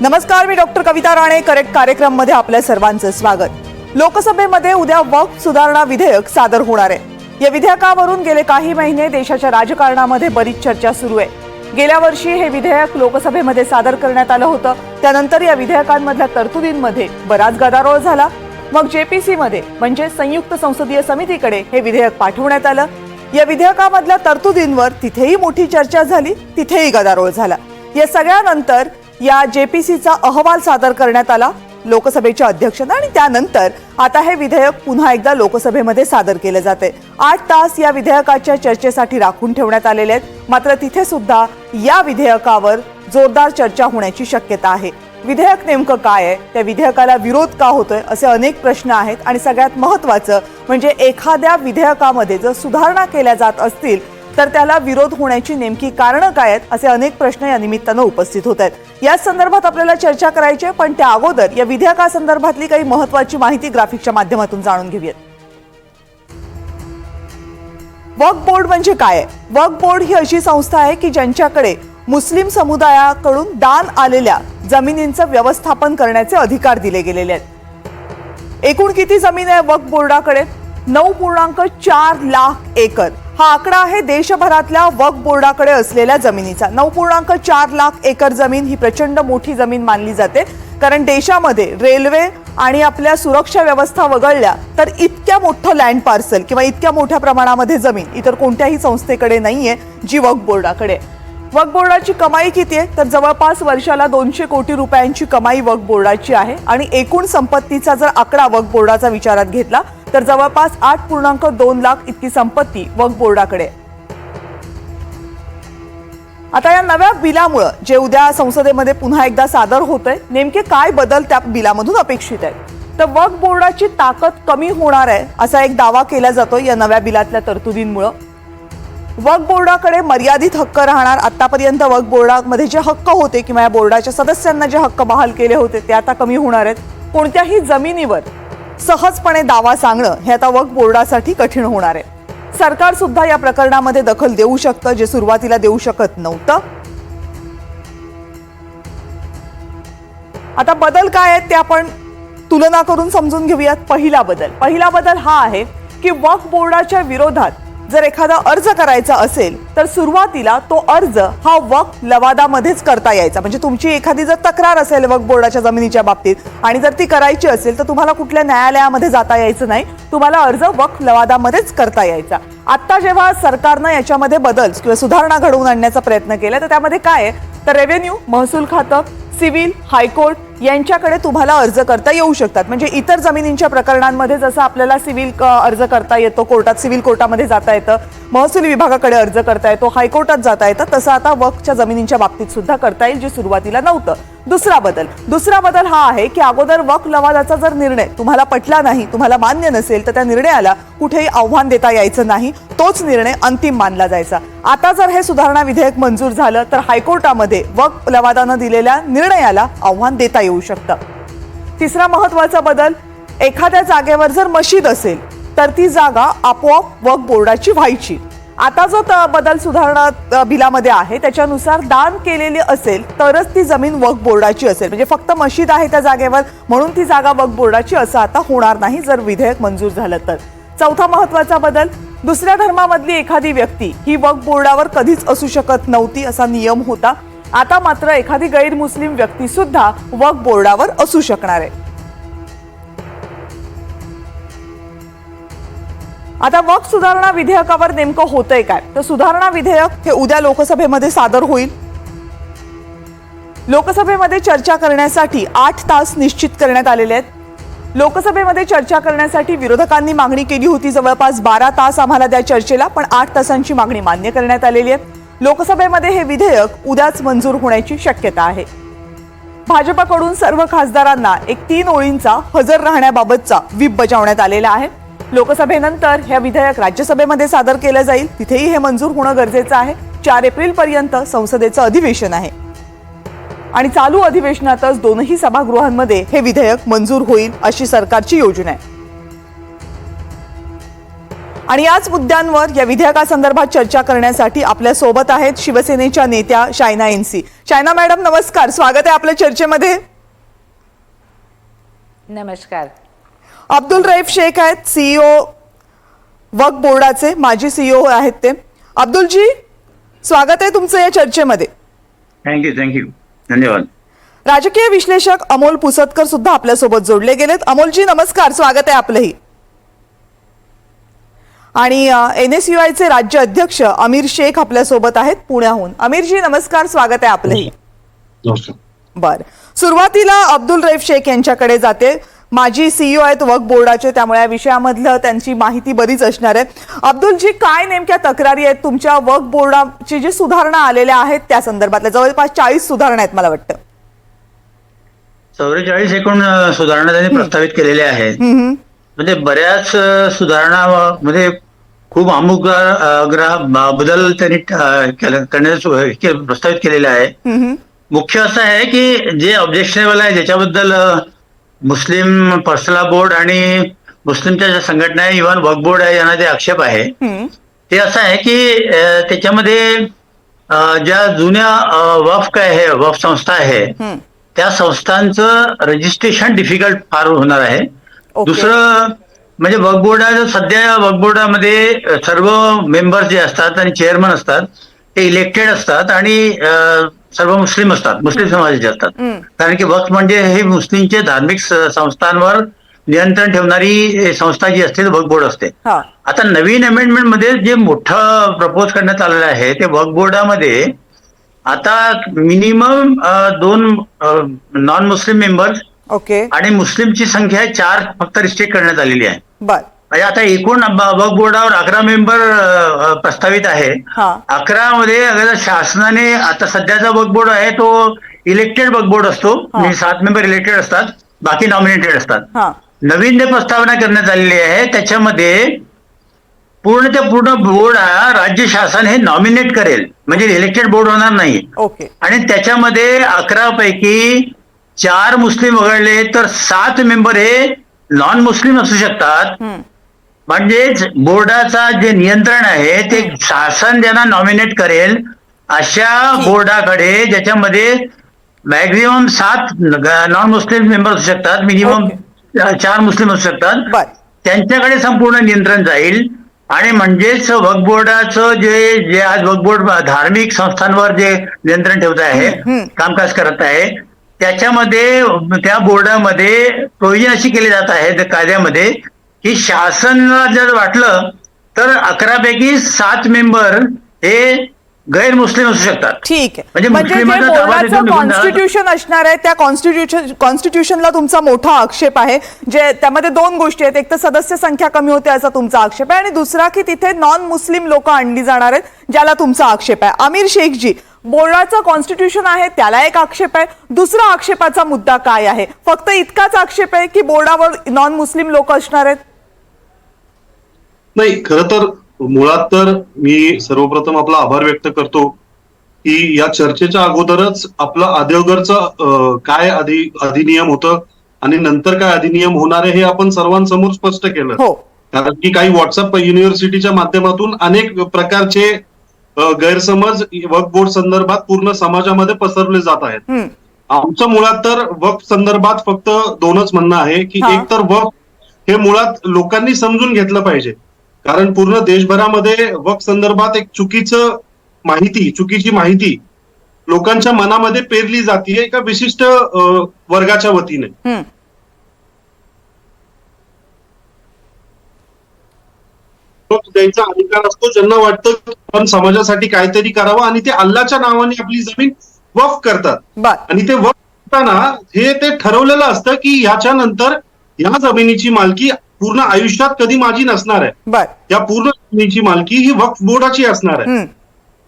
नमस्कार, मी डॉक्टर कविता राणे. करेक्ट कार्यक्रम मध्ये आपल्या सर्वांचं स्वागत. लोकसभेमध्ये उद्या वक्फ सुधारणा विधेयक सादर होणार आहे. या विधेयकावरून गेले काही महिने देशाच्या राजकारणामध्ये बरीच चर्चा सुरू आहे. गेल्या वर्षी हे विधेयक लोकसभेमध्ये सादर करण्यात आलं होतं. त्यानंतर या विधेयकांमधल्या तरतुदींमध्ये बराच गदारोळ झाला. मग जेपीसी मध्ये म्हणजे संयुक्त संसदीय समितीकडे हे विधेयक पाठवण्यात आलं. या विधेयकामधल्या तरतुदींवर तिथेही मोठी चर्चा झाली, तिथेही गदारोळ झाला. या सगळ्यानंतर या जेपीसीचा अहवाल सादर करण्यात आला लोकसभेच्या अध्यक्षांना आणि त्यानंतर आता हे विधेयक पुन्हा एकदा लोकसभेमध्ये सादर केले जाते. 8 तास या विधेयकाच्या चर्चेसाठी राखून ठेवण्यात आलेले आहेत. मात्र तिथे सुद्धा या विधेयकावर जोरदार चर्चा होण्याची शक्यता आहे. विधेयक नेमकं काय आहे, त्या विधेयकाला विरोध का होतोय, असे अनेक प्रश्न आहेत. आणि सगळ्यात महत्त्वाचं म्हणजे एखाद्या विधेयकामध्ये जर सुधारणा केल्या जात असतील तर त्याला विरोध होण्याची नेमकी कारणं काय आहेत, असे अनेक प्रश्न या निमित्तानं उपस्थित होत आहेत. या संदर्भात आपल्याला चर्चा करायची आहे, पण त्या अगोदर या विधेयकासंदर्भातली काही महत्त्वाची माहिती ग्राफिकच्या माध्यमातून जाणून घेऊयात. वक्फ बोर्ड म्हणजे काय आहे? वक्फ बोर्ड ही अशी संस्था आहे की ज्यांच्याकडे मुस्लिम समुदायाकडून दान आलेल्या जमिनींचं व्यवस्थापन करण्याचे अधिकार दिले गेलेले आहेत. एकूण किती जमीन आहे वक्फ बोर्डाकडे? 9.4 लाख एकर हा आकडा आहे देशभरातल्या वक्फ बोर्डाकडे असलेल्या जमिनीचा. 9.4 लाख एकर जमीन ही प्रचंड मोठी जमीन मानली जाते, कारण देशामध्ये रेल्वे आणि आपल्या सुरक्षा व्यवस्था वगळल्या तर इतक्या मोठं लँड पार्सल किंवा इतक्या मोठ्या प्रमाणामध्ये जमीन इतर कोणत्याही संस्थेकडे नाहीये जी वक्फ बोर्डाकडे. वक्फ बोर्डाची कमाई किती आहे तर जवळपास वर्षाला 200 कोटी रुपयांची कमाई वक्फ बोर्डाची आहे. आणि एकूण संपत्तीचा जर आकडा वक्फ बोर्डाचा विचारात घेतला तर जवळपास 8.2 लाख इतकी संपत्ती वक्फ बोर्डाकडे. आता या नव्या बिलामुळे जे उद्या संसदेमध्ये पुन्हा एकदा सादर होतंय, नेमके काय बदल त्या बिलामधून अपेक्षित आहेत? तर वक्फ बोर्डाची ताकद कमी होणार आहे असा एक दावा केला जातो या नव्या बिलातल्या तरतुदींमुळे. वक्फ बोर्डाकडे मर्यादित हक्क राहणार. आतापर्यंत वक्फ बोर्डामध्ये जे हक्क होते किंवा या बोर्डाच्या सदस्यांना जे हक्क बहाल केले होते ते आता कमी होणार आहेत. कोणत्याही जमिनीवर सहजपणे दावा सांगणं हे आता वक्फ बोर्डासाठी कठीण होणार आहे. सरकार सुद्धा या प्रकरणामध्ये दखल देऊ शकतं, जे सुरुवातीला देऊ शकत नव्हतं. आता बदल काय आहेत ते आपण तुलना करून समजून घेऊयात. पहिला बदल हा आहे की वक्फ बोर्डाच्या विरोधात जर एखादा अर्ज करायचा असेल तर सुरुवातीला तो अर्ज हा वक्फ लवादामध्येच करता यायचा. म्हणजे तुमची एखादी जर तक्रार असेल वक्फ बोर्डाच्या जमिनीच्या बाबतीत आणि जर ती करायची असेल तर तुम्हाला कुठल्या न्यायालयामध्ये जाता यायचं नाही, तुम्हाला अर्ज वक्फ लवादामध्येच करता यायचा. आता जेव्हा सरकारनं याच्यामध्ये बदल किंवा सुधारणा घडवून आणण्याचा प्रयत्न केला तर त्यामध्ये काय आहे तर रेव्हेन्यू, महसूल खातं, सिव्हिल, हायकोर्ट यांच्याकडे तुम्हाला अर्ज करता येऊ शकतात. म्हणजे इतर जमिनींच्या प्रकरणांमध्ये जसं आपल्याला सिव्हिल अर्ज करता येतो, कोर्टात सिव्हिल कोर्टामध्ये जाता येतं, महसूल विभागाकडे अर्ज करता येतो, हायकोर्टात जाता येतं, तसं आता वक्फच्या जमिनींच्या बाबतीत सुद्धा करता येईल, जे सुरुवातीला नव्हतं. दुसरा बदल हा आहे की अगोदर वक्फ लवादाचा जर निर्णय तुम्हाला पटला नाही, तुम्हाला मान्य नसेल तर त्या निर्णयाला कुठेही आव्हान देता यायचं नाही, तोच निर्णय अंतिम मानला जायचा. आता जर हे सुधारणा विधेयक मंजूर झालं तर हायकोर्टामध्ये वक्फ लवादानं दिलेल्या निर्णयाला आव्हान देता येऊ शकतं. तिसरा महत्त्वाचा बदल, एखाद्या जागेवर जर मशीद असेल तर ती जागा आपोआप वक्फ बोर्डाची व्हायची. आता जो बदल सुधारणा बिलामध्ये आहे त्याच्यानुसार दान केलेली असेल तरच ती जमीन वक्फ बोर्डाची असेल. म्हणजे फक्त मशीद आहे त्या जागेवर म्हणून ती जागा वक्फ बोर्डाची असं आता होणार नाही जर विधेयक मंजूर झालं तर. चौथा महत्त्वाचा बदल, दुसऱ्या धर्मामधली एखादी व्यक्ती ही वक्फ बोर्डावर कधीच असू शकत नव्हती असा नियम होता. आता मात्र एखादी गैरमुस्लिम व्यक्ती सुद्धा वक्फ बोर्डावर असू शकणार आहे. आता वक्फ सुधारणा विधेयकावर नेमकं होतंय काय तर सुधारणा विधेयक हे उद्या लोकसभेमध्ये सादर होईल. लोकसभेमध्ये चर्चा करण्यासाठी 8 तास निश्चित करण्यात आलेले आहेत. लोकसभेमध्ये चर्चा करण्यासाठी विरोधकांनी मागणी केली होती जवळपास 12 तास आम्हाला द्या चर्चेला, पण 8 तासांची मागणी मान्य करण्यात आलेली आहे. लोकसभेमध्ये हे विधेयक उद्याच मंजूर होण्याची शक्यता आहे. भाजपकडून सर्व खासदारांना एक 3 ओळींचा हजर राहण्याबाबतचा व्हीप बजावण्यात आलेला आहे. लोकसभेनंतर हे विधेयक राज्यसभेमध्ये सादर केलं जाईल, तिथेही हे मंजूर होणं गरजेचं आहे. 4 एप्रिलपर्यंत संसदेचं अधिवेशन आहे आणि चालू अधिवेशनातच दोनही सभागृहांमध्ये हे विधेयक मंजूर होईल अशी सरकारची योजना आहे. आणि याच मुद्द्यांवर या विधेयकासंदर्भात चर्चा करण्यासाठी आपल्या सोबत आहेत शिवसेनेच्या नेत्या शायना एनसी. शायना मॅडम नमस्कार, स्वागत आहे आपल्या चर्चेमध्ये. नमस्कार. अब्दुल रईफ शेख आहेत, सीईओ वक्फ बोर्डाचे, माजी सीईओ आहेत ते. अब्दुलजी, स्वागत आहे तुमचं या चर्चेमध्ये. थँक्यू धन्यवाद. राजकीय विश्लेषक अमोल पुसतकर सुद्धा आपल्यासोबत जोडले गेलेत. अमोलजी नमस्कार, स्वागत आहे आपलंही. आणि NSUIचे राज्य अध्यक्ष अमीर शेख आपल्यासोबत आहेत पुण्याहून. अमीरजी नमस्कार, स्वागत आहे आपलंही. बर, सुरुवातीला अब्दुल रईफ शेख यांच्याकडे जाते. माजी सीईओ आहेत वक्फ बोर्डाचे, त्यामुळे या विषयामधलं त्यांची माहिती बरीच असणार आहे. अब्दुलजी, काय नेमक्या तक्रारी आहेत तुमच्या वक्फ बोर्डाची जी सुधारणा आलेल्या आहेत त्या संदर्भातल्या? जवळपास 40 सुधारणा आहेत मला वाटतं. 44 एकूण सुधारणा त्यांनी प्रस्तावित केलेल्या आहेत. म्हणजे बऱ्याच सुधारणा म्हणजे खूप बदल त्यांनी करण्याचे प्रस्तावित केलेले आहे. मुख्य असं आहे की जे ऑब्जेक्शनेबल आहे, ज्याच्याबद्दल मुस्लिम पर्सनल बोर्ड आणि मुस्लिमच्या ज्या संघटना आहे, इव्हन वक्फ बोर्ड आहे, यांना ते आक्षेप आहे. ते असं आहे की त्याच्यामध्ये ज्या जुन्या वक्फ संस्था आहे त्या संस्थांचं रजिस्ट्रेशन डिफिकल्ट फार होणार आहे. दुसरं म्हणजे वक्फ बोर्डाचं सध्या वक्फ बोर्डामध्ये सर्व मेंबर्स जे असतात आणि चेअरमन असतात ते इलेक्टेड असतात आणि सर्व मुस्लिम असतात, मुस्लिम समाजाचे असतात. कारण की वक्फ म्हणजे हे मुस्लिमचे धार्मिक संस्थांवर नियंत्रण ठेवणारी संस्था जी असते वक्फ बोर्ड असते. आता नवीन अमेंडमेंट मध्ये जे मोठं प्रपोज करण्यात आलेलं आहे ते वक्फ बोर्डामध्ये आता मिनिमम 2 नॉन मुस्लिम मेंबर्स आणि मुस्लिमची संख्या 4 फक्त रिस्ट्रिक्ट करण्यात आलेली आहे. म्हणजे आता एकूण वक्फ बोर्डावर 11 मेंबर प्रस्तावित आहे. 11 मध्ये अगर शासनाने, आता सध्याचा वक्फ बोर्ड आहे तो इलेक्टेड वक्फ बोर्ड असतो, म्हणजे 7 मेंबर इलेक्टेड असतात, बाकी नॉमिनेटेड असतात. नवीन जे प्रस्तावना करण्यात आलेली आहे त्याच्यामध्ये पूर्ण बोर्ड हा राज्य शासन हे नॉमिनेट करेल, म्हणजे इलेक्टेड बोर्ड होणार नाही. आणि त्याच्यामध्ये 11 पैकी 4 मुस्लिम वगळले तर 7 मेंबर हे नॉन मुस्लिम असू शकतात. म्हणजेच बोर्डाचा जे नियंत्रण आहे ते शासन ज्यांना नॉमिनेट करेल अशा बोर्डाकडे, ज्याच्यामध्ये मॅक्झिमम 7 नॉन मुस्लिम मेंबर असू शकतात, मिनिमम 4 मुस्लिम असू शकतात, त्यांच्याकडे संपूर्ण नियंत्रण जाईल. आणि म्हणजेच वक्फ बोर्डाचं जे आज वक्फ बोर्ड धार्मिक संस्थांवर जे नियंत्रण ठेवत आहे, कामकाज करत आहे, त्याच्यामध्ये त्या बोर्डामध्ये प्रोव्हिजन अशी केली जात आहे कायद्यामध्ये की शासनाला जर वाटलं तर 11 पैकी 7 मेंबर हे गैर मुस्लिम असू शकतात. ठीक आहे, म्हणजे कॉन्स्टिट्यूशन असणार आहे त्या कॉन्स्टिट्यूशनला तुमचा मोठा आक्षेप आहे. जे त्यामध्ये 2 गोष्टी आहेत, एक तर सदस्य संख्या कमी होते असा तुमचा आक्षेप आहे, आणि दुसरा की तिथे नॉन मुस्लिम लोक आणली जाणार आहेत ज्याला तुमचा आक्षेप आहे. अमीर शेखजी, बोर्डाचं कॉन्स्टिट्यूशन आहे त्याला एक आक्षेप आहे, दुसरा आक्षेपाचा मुद्दा काय आहे? फक्त इतकाच आक्षेप आहे की बोर्डावर नॉन मुस्लिम लोक असणार आहेत? नाही, खरं तर मुळात तर मी सर्वप्रथम आपला आभार व्यक्त करतो की या चर्चेच्या अगोदरच आपलं अगोदरचं काय अधिनियम होतं आणि नंतर काय अधिनियम होणार आहे हे आपण सर्वांसमोर स्पष्ट केलं. कारण की काही व्हॉट्सअप युनिव्हर्सिटीच्या माध्यमातून अनेक प्रकारचे गैरसमज वक्फ बोर्ड संदर्भात पूर्ण समाजामध्ये पसरवले जात आहेत. आमचं मुळात तर वक्फ संदर्भात फक्त 2च म्हणणं आहे की एक तर वक्फ हे मुळात लोकांनी समजून घेतलं पाहिजे. कारण पूर्ण देशभरामध्ये वक्फ संदर्भात एक चुकीची माहिती लोकांच्या मनामध्ये पेरली जाते एका विशिष्ट वर्गाच्या वतीने. द्यायचा अधिकार असतो ज्यांना वाटतं आपण समाजासाठी काहीतरी करावं आणि ते अल्लाच्या नावाने आपली जमीन वक्फ करतात. आणि ते वक्फ करताना ते ठरवलेलं असतं की ह्याच्या नंतर या जमिनीची मालकी पूर्ण आयुष्यात कधी माझी नसणार आहे. या पूर्ण जमिनीची मालकी ही वक्फ बोर्डाची असणार आहे.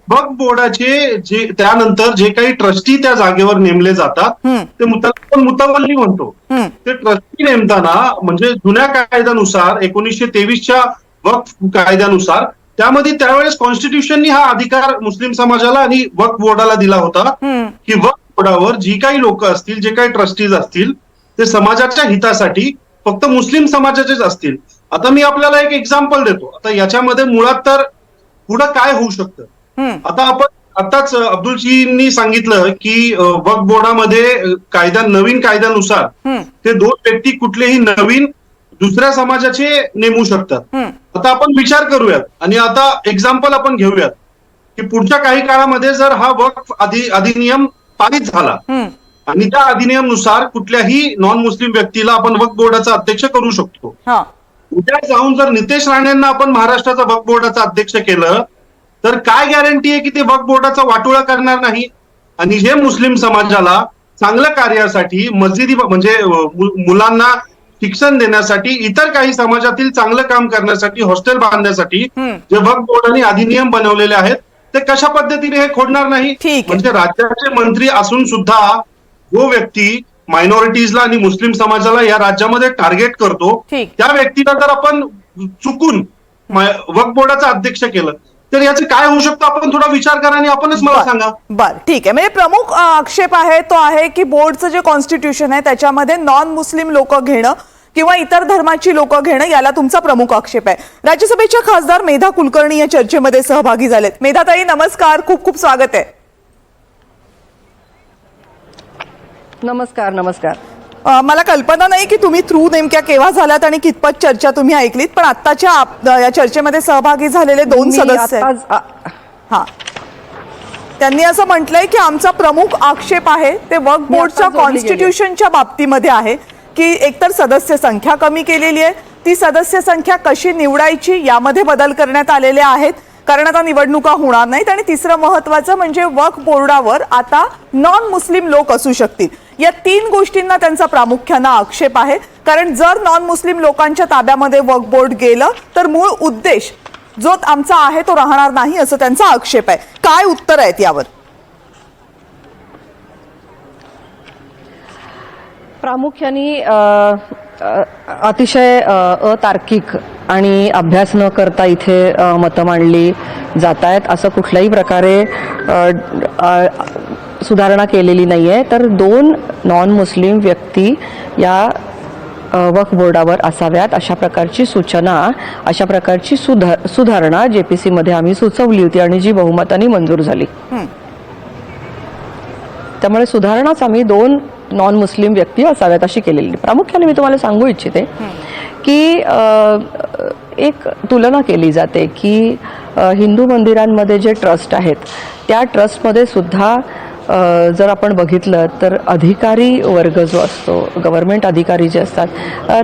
वक्फ बोर्डाचे त्यानंतर जे काही ट्रस्टी त्या जागेवर नेमले जातात ते मुतवल्ली म्हणतो. ते ट्रस्टी नेमताना म्हणजे जुन्या कायद्यानुसार 1923च्या वक्फ कायद्यानुसार त्यामध्ये त्यावेळेस कॉन्स्टिट्यूशननी हा अधिकार मुस्लिम समाजाला आणि वक्फ बोर्डाला दिला होता की वक्फ बोर्डावर जी काही लोक असतील, जे काही ट्रस्टीज असतील ते समाजाच्या हितासाठी फक्त मुस्लिम समाजाचेच असतील. आता मी आपल्याला एक एक्झाम्पल देतो. आता याच्यामध्ये मुळात तर पुढं काय होऊ शकतं, आता आपण आताच अब्दुलजींनी सांगितलं की वक्फ बोर्डामध्ये नवीन कायद्यानुसार ते 2 व्यक्ती कुठलेही नवीन दुसऱ्या समाजाचे नेमू शकतात. आता आपण विचार करूयात आणि आता एक्झाम्पल आपण घेऊयात की पुढच्या काही काळामध्ये जर हा वक्फ अधिनियम पारित झाला आणि त्या अधिनियमनुसार कुठल्याही नॉन मुस्लिम व्यक्तीला आपण वक्फ बोर्डाचा अध्यक्ष करू शकतो. उद्या जाऊन जर नितेश राणेंना आपण महाराष्ट्राचा वक्फ बोर्डाचा अध्यक्ष केलं तर काय गॅरंटी आहे की ते वक्फ बोर्डाचा वाटोळा करणार नाही आणि हे मुस्लिम समाजाला चांगल्या कार्यासाठी मस्जिदी म्हणजे मुलांना शिक्षण देण्यासाठी इतर काही समाजातील चांगलं काम करण्यासाठी हॉस्टेल बांधण्यासाठी जे वक्फ बोर्डाने अधिनियम बनवलेले आहेत ते कशा पद्धतीने हे खोडणार नाही. म्हणजे राज्याचे मंत्री असून सुद्धा जो व्यक्ती मायनॉरिटीजला आणि मुस्लिम समाजाला या राज्यामध्ये टार्गेट करतो त्या व्यक्तीला जर आपण चुकून वक्फ बोर्डाचा अध्यक्ष केलं तर याचं काय होऊ शकतं आपण थोडा विचार करा आणि आपणच मला सांगा. बरं, ठीक आहे. म्हणजे प्रमुख आक्षेप आहे तो आहे की बोर्डचं जे कॉन्स्टिट्यूशन आहे त्याच्यामध्ये नॉन मुस्लिम लोक घेणं किंवा इतर धर्माची लोक घेणं याला तुमचा प्रमुख आक्षेप आहे. राज्यसभेच्या खासदार मेधा कुलकर्णी या चर्चेमध्ये सहभागी झालेत. मेधाताई नमस्कार, खूप खूप स्वागत आहे. नमस्कार. नमस्कार. मला कल्पना नाही की तुम्ही थ्रू नेमक्या केव्हा झाल्यात आणि कितपत चर्चा तुम्ही ऐकलीत, पण आत्ताच्या या चर्चेमध्ये सहभागी झालेले 2 सदस्य त्यांनी असं म्हटलंय की आमचा प्रमुख आक्षेप आहे ते वक्फ बोर्डच्या कॉन्स्टिट्यूशनच्या बाबतीमध्ये आहे की एकतर सदस्य संख्या कमी केलेली आहे, ती सदस्य संख्या कशी निवडायची यामध्ये बदल करण्यात आलेले आहेत कारण आता निवडणुका होणार नाहीत, आणि तिसरं महत्वाचं म्हणजे वक्फ बोर्डावर आता नॉन मुस्लिम लोक असू शकतील. या 3 गोष्टींना त्यांचा प्रामुख्याने आक्षेप आहे. कारण जर नॉन मुस्लिम लोकांच्या ताब्यामध्ये वक्फ बोर्ड गेलं तर मूळ उद्देश जो आमचा आहे तो राहणार नाही असं त्यांचा आक्षेप आहे. काय उत्तर आहेत यावर? प्रामुख्याने अतिशय अतार्किक आणि अभ्यास न करता इथे मतं मांडली जात आहेत. असं कुठल्याही प्रकारे सुधारणा केलेली नाहीये. तर 2 नॉन मुस्लिम व्यक्ती या वक्फ बोर्डावर असाव्यात अशा प्रकारची सूचना, अशा प्रकारची सुधारणा JPC मध्ये आम्ही सुचवली होती आणि जी बहुमताने मंजूर झाली. त्यामुळे सुधारणाच आम्ही 2 नॉन मुस्लिम व्यक्ती असाव्यात अशी केलेली. प्रामुख्याने मी तुम्हाला सांगू इच्छिते की एक तुलना केली जाते की हिंदू मंदिरांमध्ये जे ट्रस्ट आहेत त्या ट्रस्टमध्ये सुद्धा जर आपण बघितलं तर अधिकारी वर्ग जो असतो, गव्हर्नमेंट अधिकारी जे असतात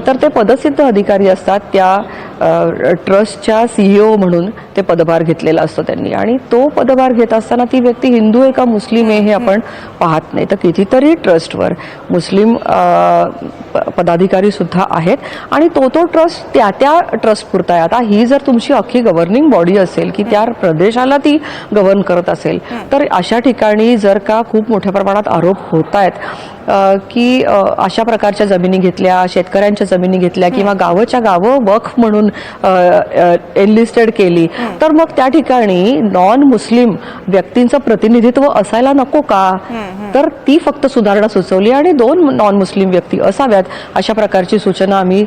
तर ते पदसिद्ध अधिकारी असतात. त्या ट्रस्टच्या CEO म्हणून ते पदभार घेतलेला असतो त्यांनी, आणि तो पदभार घेत असताना ती व्यक्ती हिंदू आहे का मुस्लिम आहे हे आपण पाहत नाही. तर कितीतरी ट्रस्टवर मुस्लिम पदाधिकारी सुद्धा आहेत आणि तो ट्रस्ट त्या ट्रस्ट पुरता आहे. आता ही जर तुमची अख्खी गव्हर्निंग बॉडी असेल की त्या प्रदेशाला ती गव्हर्न करत असेल तर अशा ठिकाणी जर का खूप मोठ्या प्रमाणात आरोप होत आहेत की अशा प्रकारच्या जमिनी घेतल्या, शेतकऱ्यांच्या जमिनी घेतल्या किंवा गावच्या गावं वक्फ म्हणून एनलिस्टेड केली, तर मग त्या ठिकाणी नॉन मुस्लिम व्यक्तींचं प्रतिनिधित्व असायला नको का? तर ती फक्त सुधारणा सुचवली आणि 2 नॉन मुस्लिम व्यक्ती असाव्यात अशा प्रकारची सूचना आम्ही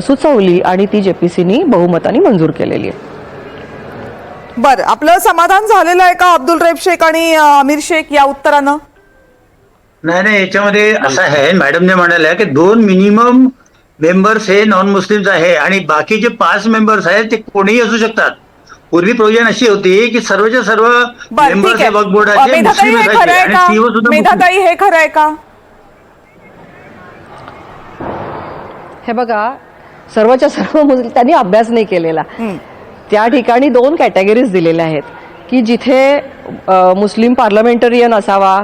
सुचवली आणि ती JPCनी बहुमताने मंजूर केलेली आहे. बरं, आपलं समाधान झालेलं आहे का अब्दुल रैब शेख आणि आमिर शेख या उत्तरानं? नाही, याच्यामध्ये असं आहे, मॅडमने म्हणाल्या की 2 मिनिमम मेंबर्स हे नॉन मुस्लिम्स आहे आणि बाकीचे 5 मेंबर्स आहेत ते कोणीही असू शकतात. पूर्वी प्रोविजन अशी होती की सर्वच्या सर्व मेंबर्स हे वक्फ बोर्डाचे मुस्लिम असायचे आणि CEO सुद्धा. मेधाताई हे खरं आहे का? हे बघा, सर्वच्या सर्व त्यांनी अभ्यास नाही केलेला. त्या ठिकाणी 2 कॅटेगरीज दिलेल्या आहेत की जिथे मुस्लिम पार्लमेंटरियन असावा,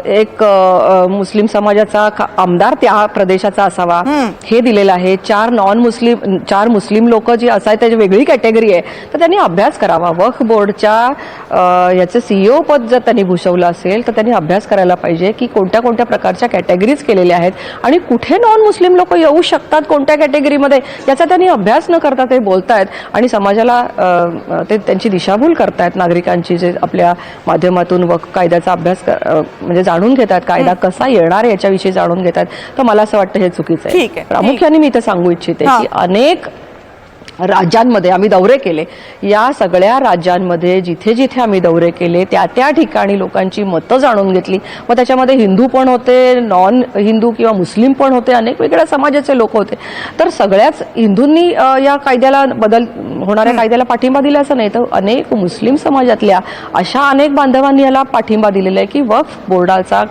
एक मुस्लिम समाजाचा आमदार त्या प्रदेशाचा असावा हे दिलेलं आहे. 4 मुस्लिम लोक जी असायत त्याची वेगळी कॅटेगरी आहे. तर त्यांनी अभ्यास करावा. वक्फ बोर्डच्या याचे CEO पद जर त्यांनी भूषवलं असेल तर त्यांनी अभ्यास करायला पाहिजे की कोणत्या कोणत्या प्रकारच्या कॅटेगरीज केलेल्या आहेत आणि कुठे नॉन मुस्लिम लोक येऊ शकतात कोणत्या कॅटेगरीमध्ये, याचा त्यांनी अभ्यास न करता ते बोलतायत आणि समाजाला ते त्यांची दिशाभूल करतायत. नागरिकांची जे आपल्या माध्यमातून वक्फ कायद्याचा अभ्यास म्हणजे जाणून घेतात, कायदा कसा येणार याच्याविषयी जाणून घेतात. तर मला असं वाटतं हे चुकीचं आहे. प्रामुख्याने मी इथे सांगू इच्छिते की अनेक राज्यांमध्ये आम्ही दौरे केले. या सगळ्या राज्यांमध्ये जिथे जिथे आम्ही दौरे केले त्या त्या ठिकाणी लोकांची मतं जाणून घेतली. मग त्याच्यामध्ये हिंदू पण होते, नॉन हिंदू किंवा मुस्लिम पण होते, अनेक वेगळ्या समाजाचे लोक होते. तर सगळ्याच हिंदूंनी या कायद्याला होणाऱ्या कायद्याला पाठिंबा दिला असं नाही, तर अनेक मुस्लिम समाजातल्या अशा अनेक बांधवांनी याला पाठिंबा दिलेला आहे की वक्फ बोर्डाचा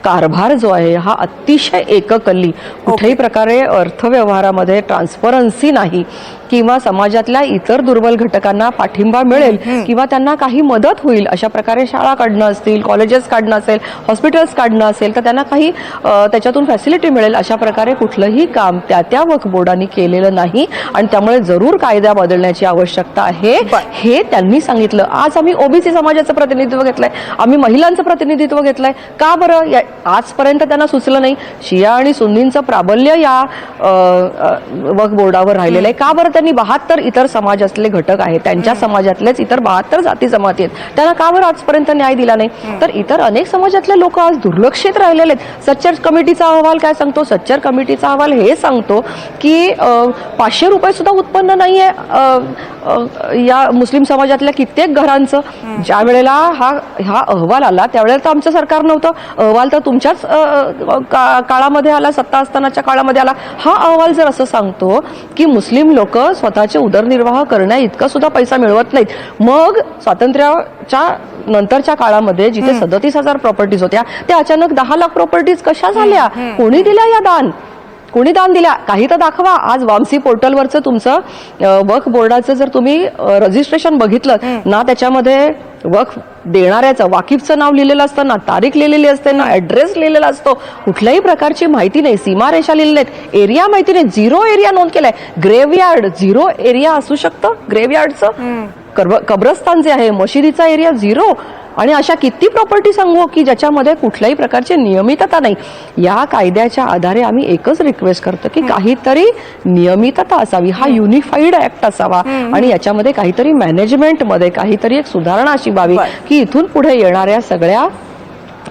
कारभार जो आहे हा अतिशय एककल्ली, कुठल्याही प्रकारे अर्थव्यवहारामध्ये ट्रान्सपरन्सी नाही किंवा समाजातल्या इतर दुर्बल घटकांना पाठिंबा मिळेल किंवा त्यांना काही मदत होईल अशा प्रकारे शाळा काढणं असतील, कॉलेजेस काढणं असेल, हॉस्पिटल्स काढणं असेल, तर त्यांना काही त्याच्यातून फॅसिलिटी मिळेल अशा प्रकारे कुठलंही काम त्या वक्फ बोर्डाने केलेलं नाही आणि त्यामुळे जरूर कायदा बदलण्याची आवश्यकता आहे हे त्यांनी सांगितलं. आज आम्ही ओबीसी समाजाचं प्रतिनिधित्व घेतलंय, आम्ही महिलांचं प्रतिनिधित्व घेतलंय. का बरं आजपर्यंत त्यांना सुचलं नाही? शिया आणि सुन्नींचं प्राबल्य या वक्फ बोर्डावर राहिलेलं आहे. का बरं त्यांनी 72 इतर समाज असलेले घटक आहेत, त्यांच्या समाजातलेच इतर 72 जाती जमाती आहेत, त्यांना का बरं आजपर्यंत न्याय दिला नाही? तर इतर अनेक समाजातले लोक आज दुर्लक्षित राहिलेले आहेत. सच्चर कमिटीचा अहवाल काय सांगतो? सच्चर कमिटीचा अहवाल हे सांगतो की 500 रुपये सुद्धा उत्पन्न नाहीये या मुस्लिम समाजातल्या कित्येक घरांचं. ज्या वेळेला हा अहवाल आला त्यावेळेला तर आमचं सरकार नव्हतं, अहवाल तर तुमच्याच काळामध्ये आला, सत्ता असतानाच्या काळामध्ये आला. हा अहवाल जर असं सांगतो की मुस्लिम लोक स्वतःचे उदरनिर्वाह करण्या इतका सुद्धा पैसा मिळवत नाहीत, मग स्वातंत्र्याच्या नंतरच्या काळामध्ये जिथे 37,000 प्रॉपर्टीज होत्या त्या अचानक 10 लाख प्रॉपर्टीज कशा झाल्या? कोणी दिल्या या दान? कोणी दान दिल्या? काही तर दाखवा. आज वामसी पोर्टलवरचं तुमचं वक्फ बोर्डाचं जर तुम्ही रजिस्ट्रेशन बघितलं ना, त्याच्यामध्ये वक्फ देणाऱ्याचं, वाकिफचं नाव लिहिलेलं असतं ना, तारीख लिहिलेली असते ना, ऍड्रेस लिहिलेला असतो, कुठल्याही प्रकारची माहिती नाही, सीमारेषा लिहिलेल्या आहेत, एरिया माहिती नाही, 0 एरिया नोंद केलाय. ग्रेवयार्ड 0 एरिया असू शकतं ग्रेवयार्डचं. कब्रस्तान जे आहे, मशिदीचा एरिया 0. आणि अशा किती प्रॉपर्टी सांगू की ज्याच्यामध्ये कुठल्याही प्रकारची नियमितता नाही. या कायद्याच्या आधारे आम्ही एकच रिक्वेस्ट करतो की काहीतरी नियमितता असावी, हा युनिफाईड ऍक्ट असावा आणि याच्यामध्ये काहीतरी मॅनेजमेंटमध्ये काहीतरी एक सुधारणा अशी व्हावी की इथून पुढे येणाऱ्या सगळ्या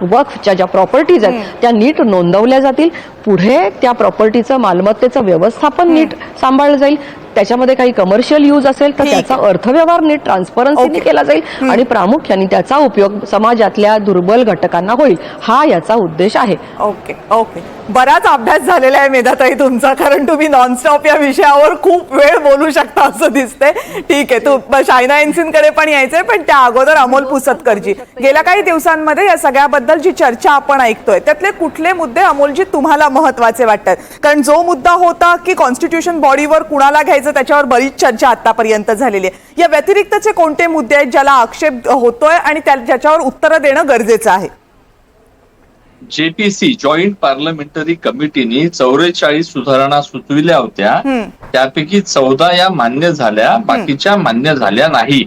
वक्फच्या ज्या प्रॉपर्टीज आहेत त्या नीट नोंदवल्या जातील, पुढे त्या प्रॉपर्टीचं मालमत्तेचं व्यवस्थापन नीट सांभाळलं जाईल, त्याच्यामध्ये काही कमर्शियल यूज असेल तर त्याचा अर्थव्यवहार नीट ट्रान्सपरन्सीने केला जाईल आणि प्रामुख्याने त्याचा उपयोग समाजातल्या दुर्बल घटकांना होईल, हा याचा उद्देश आहे. ओके ओके, बराच अभ्यास झालेला आहे मेधाताई तुमचा, कारण तुम्ही नॉनस्टॉप या विषयावर खूप वेळ बोलू शकता असं दिसतंय. ठीक आहे, तू शायना एनसीनकडे पण यायचंय, पण त्या अगोदर अमोल पुसतकरजी, गेल्या काही दिवसांमध्ये या सगळ्याबद्दल जी चर्चा आपण ऐकतोय त्यातले कुठले मुद्दे अमोलजी तुम्हाला महत्वाचे वाटतात? कारण जो मुद्दा होता की कॉन्स्टिट्यूशन बॉडीवर कुणाला घ्यायचं त्याच्यावर बरीच चर्चा आतापर्यंत झालेली आहे. या व्यतिरिक्तचे कोणते मुद्दे आहेत ज्याला आक्षेप होतोय आणि ज्याच्यावर उत्तरं देणं गरजेचं आहे? जेपीसी जॉईंट पार्लमेंटरी कमिटीने 44 सुधारणा सुचविल्या होत्या, त्यापैकी 14 या मान्य झाल्या, बाकीच्या मान्य झाल्या नाही.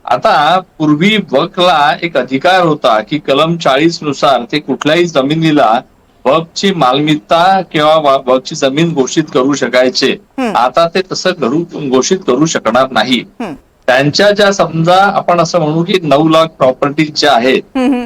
आता पूर्वी वक्फला एक अधिकार होता की कलम 40 नुसार ते कुठल्याही जमिनीला वक्फची मालमत्ता किंवा वक्फची जमीन घोषित करू शकायचे. आता ते तसं घोषित करू शकणार नाही. त्यांच्या ज्या समजा आपण असं म्हणू की 9 लाख प्रॉपर्टीज ज्या आहेत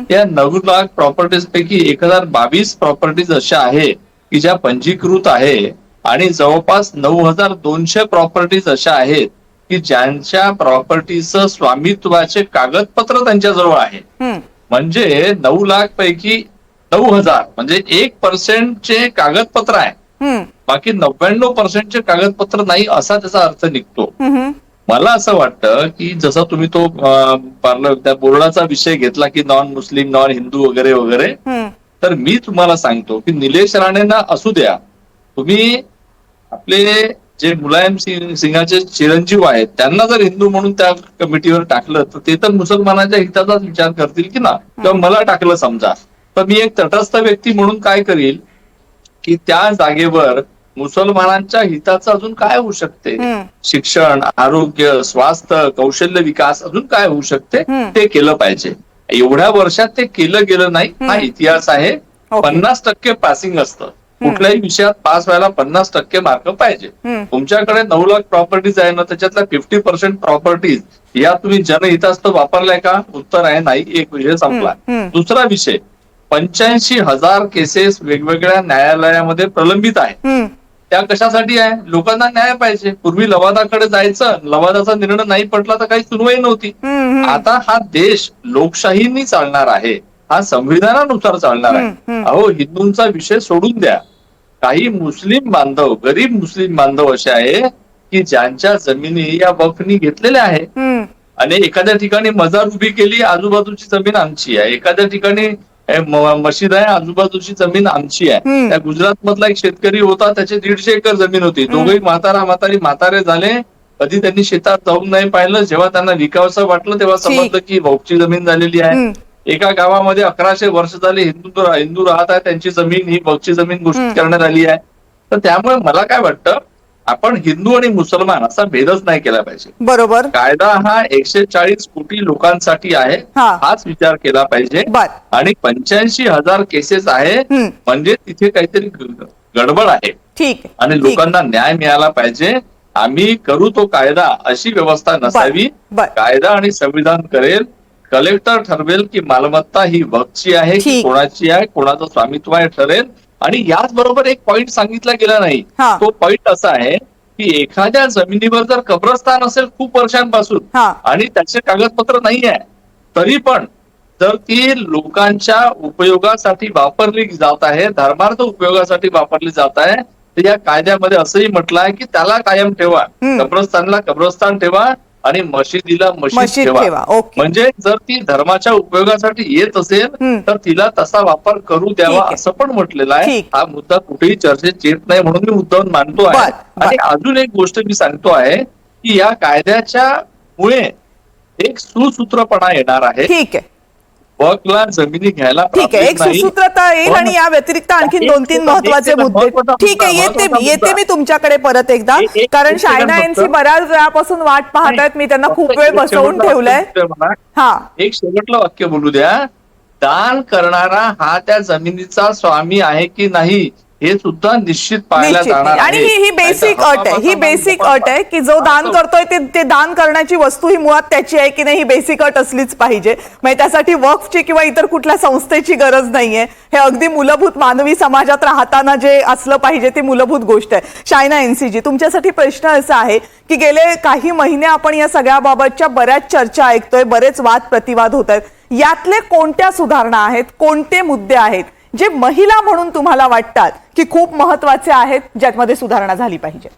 त्या 9 लाख प्रॉपर्टीज पैकी 1022 प्रॉपर्टीज अशा आहे की ज्या पंजीकृत आहे आणि जवळपास 9200 प्रॉपर्टीज अशा आहेत की ज्यांच्या प्रॉपर्टीचं स्वामित्वाचे कागदपत्र त्यांच्याजवळ आहे. म्हणजे 9 लाख पैकी 9000 म्हणजे 1% कागदपत्र आहे, बाकी 99% कागदपत्र नाही, असा त्याचा अर्थ निघतो. मला असं वाटतं की जसं तुम्ही तो त्या बोर्डाचा विषय घेतला की नॉन मुस्लिम, नॉन हिंदू वगैरे वगैरे, तर मी तुम्हाला सांगतो की निलेश राणेंना असू द्या, तुम्ही आपले जे मुलायम सिंगाचे चिरंजीव आहेत त्यांना जर हिंदू म्हणून त्या कमिटीवर टाकलं तर ते तर मुसलमानाच्या हिताचाच विचार करतील की ना, किंवा मला टाकलं समजा तर मी एक तटस्थ व्यक्ती म्हणून काय करील की त्या जागेवर मुसलमानांच्या हिताचं अजून काय होऊ शकते, शिक्षण, आरोग्य, स्वास्थ्य, कौशल्य विकास अजून काय होऊ शकते ते केलं पाहिजे. एवढ्या वर्षात ते केलं गेलं नाही, हा इतिहास आहे. 50% पासिंग असतं, कुठल्याही विषयात पास व्हायला 50% मार्क पाहिजे. तुमच्याकडे 9 लाख प्रॉपर्टीज आहे ना, त्याच्यातल्या 50% प्रॉपर्टीज या तुम्ही जनहितार्थ वापरलाय का? उत्तर आहे नाही. एक विषय संपला. दुसरा विषय, 85,000 केसेस वेगवेगळ्या न्यायालयामध्ये प्रलंबित आहे. त्या कशासाठी आहे? लोकांना न्याय पाहिजे. पूर्वी लवादाकडे जायचं, लवादाचा निर्णय नाही पटला तर काही सुनवाई नव्हती. आता हा देश लोकशाहीनी चालणार आहे, हा संविधानानुसार चालणार आहे. अहो, हिंदूंचा विषय सोडून द्या, काही मुस्लिम बांधव, गरीब मुस्लिम बांधव असे आहे की ज्यांच्या जमिनी या वक्फनी घेतलेल्या आहे. आणि एखाद्या ठिकाणी मजार उभी केली, आजूबाजूची जमीन आमची आहे. एखाद्या ठिकाणी मशीद आहे, आजूबाजूची जमीन आमची आहे. त्या गुजरात मधला एक शेतकरी होता, त्याची 150 एकर जमीन होती. दोघेही म्हातारे झाले. कधी त्यांनी शेतात जाऊन नाही पाहिलं. जेव्हा त्यांना विकावंसं वाटलं तेव्हा समजलं की वक्फची जमीन झालेली आहे. एका गावामध्ये 1100 वर्ष झाले हिंदू राहत आहे, त्यांची जमीन ही वक्फची जमीन घोषित करण्यात आली आहे. तर त्यामुळे मला काय वाटतं, आपण हिंदू आणि मुसलमान असा भेदच नाही केला पाहिजे. बरोबर. कायदा हा 140 कोटी लोकांसाठी आहे, हाच विचार केला पाहिजे. आणि 85,000 केसेस आहे, म्हणजे तिथे काहीतरी गडबड आहे. ठीक. आणि लोकांना न्याय मिळाला पाहिजे. आम्ही करू तो कायदा, अशी व्यवस्था नसावी. कायदा आणि संविधान करेल, कलेक्टर ठरवेल की मालमत्ता ही वक्फची आहे की कोणाची आहे, कोणाचं स्वामित्व आहे ठरेल. आणि याच बरोबर एक पॉइंट सांगितला गेला नाही. तो पॉइंट असा आहे की एखाद्या जमिनीवर जर कब्रस्तान असेल खूप वर्षांपासून आणि त्याचे कागदपत्र नाही आहे, तरी पण जर ती लोकांच्या उपयोगासाठी वापरली जात आहे, धर्मार्थ उपयोगासाठी वापरली जात आहे, तर या कायद्यामध्ये असंही म्हटलं आहे की त्याला कायम ठेवा, कब्रस्तानला कब्रस्तान ठेवा आणि मशिदीला मशीद ठेवा. म्हणजे जर ती धर्माच्या उपयोगासाठी येत असेल तर तिला तसा वापर करू द्यावा, असं पण म्हटलेलं आहे. हा मुद्दा कुठेही चर्चेत येत नाही म्हणून मी मुद्दाम मानतो आहे. आणि अजून एक गोष्ट मी सांगतो आहे की या कायद्याच्या मुळे एक सुसूत्रपणा येणार आहे. ठीक आहे. वक्फला जमिनी घ्यायला ठीक आहे, एक सुसूत्रता येईल. आणि या व्यतिरिक्त आणखी 2-3 महत्वाचे मुद्दे. ठीक आहे, येते मी तुमच्याकडे परत एकदा, कारण शायना एनसी बऱ्याच वेळापासून वाट पाहत आहेत. मी त्यांना खूप वेळ बसवून ठेवलंय. एक शेवटलं वाक्य बोलू द्या. दान करणारा हा त्या जमिनीचा स्वामी आहे की नाही हे सुद्धा निश्चित पाहायला जाणार. आणि ही बेसिक अट आहे, ही बेसिक अट आहे की जो दान करतोय ते दान करण्याची वस्तू ही मुळात त्याची आहे की नाही, ही बेसिक अट असलीच पाहिजे. म्हणजे त्यासाठी वक्फची किंवा इतर कुठल्या संस्थेची गरज नाहीये. हे अगदी मूलभूत मानवी समाजात राहताना जे असलं पाहिजे ती मूलभूत गोष्ट आहे. शायना एनसीजी, तुमच्यासाठी प्रश्न असा आहे की गेले काही महिने आपण या सगळ्याबाबतच्या बऱ्याच चर्चा ऐकतोय, बरेच वाद प्रतिवाद होत आहेत. यातले कोणत्या सुधारणा आहेत, कोणते मुद्दे आहेत जे महिला म्हणून तुम्हाला वाटतात की खूप महत्वाचे आहेत, ज्यामध्ये सुधारणा झाली पाहिजे?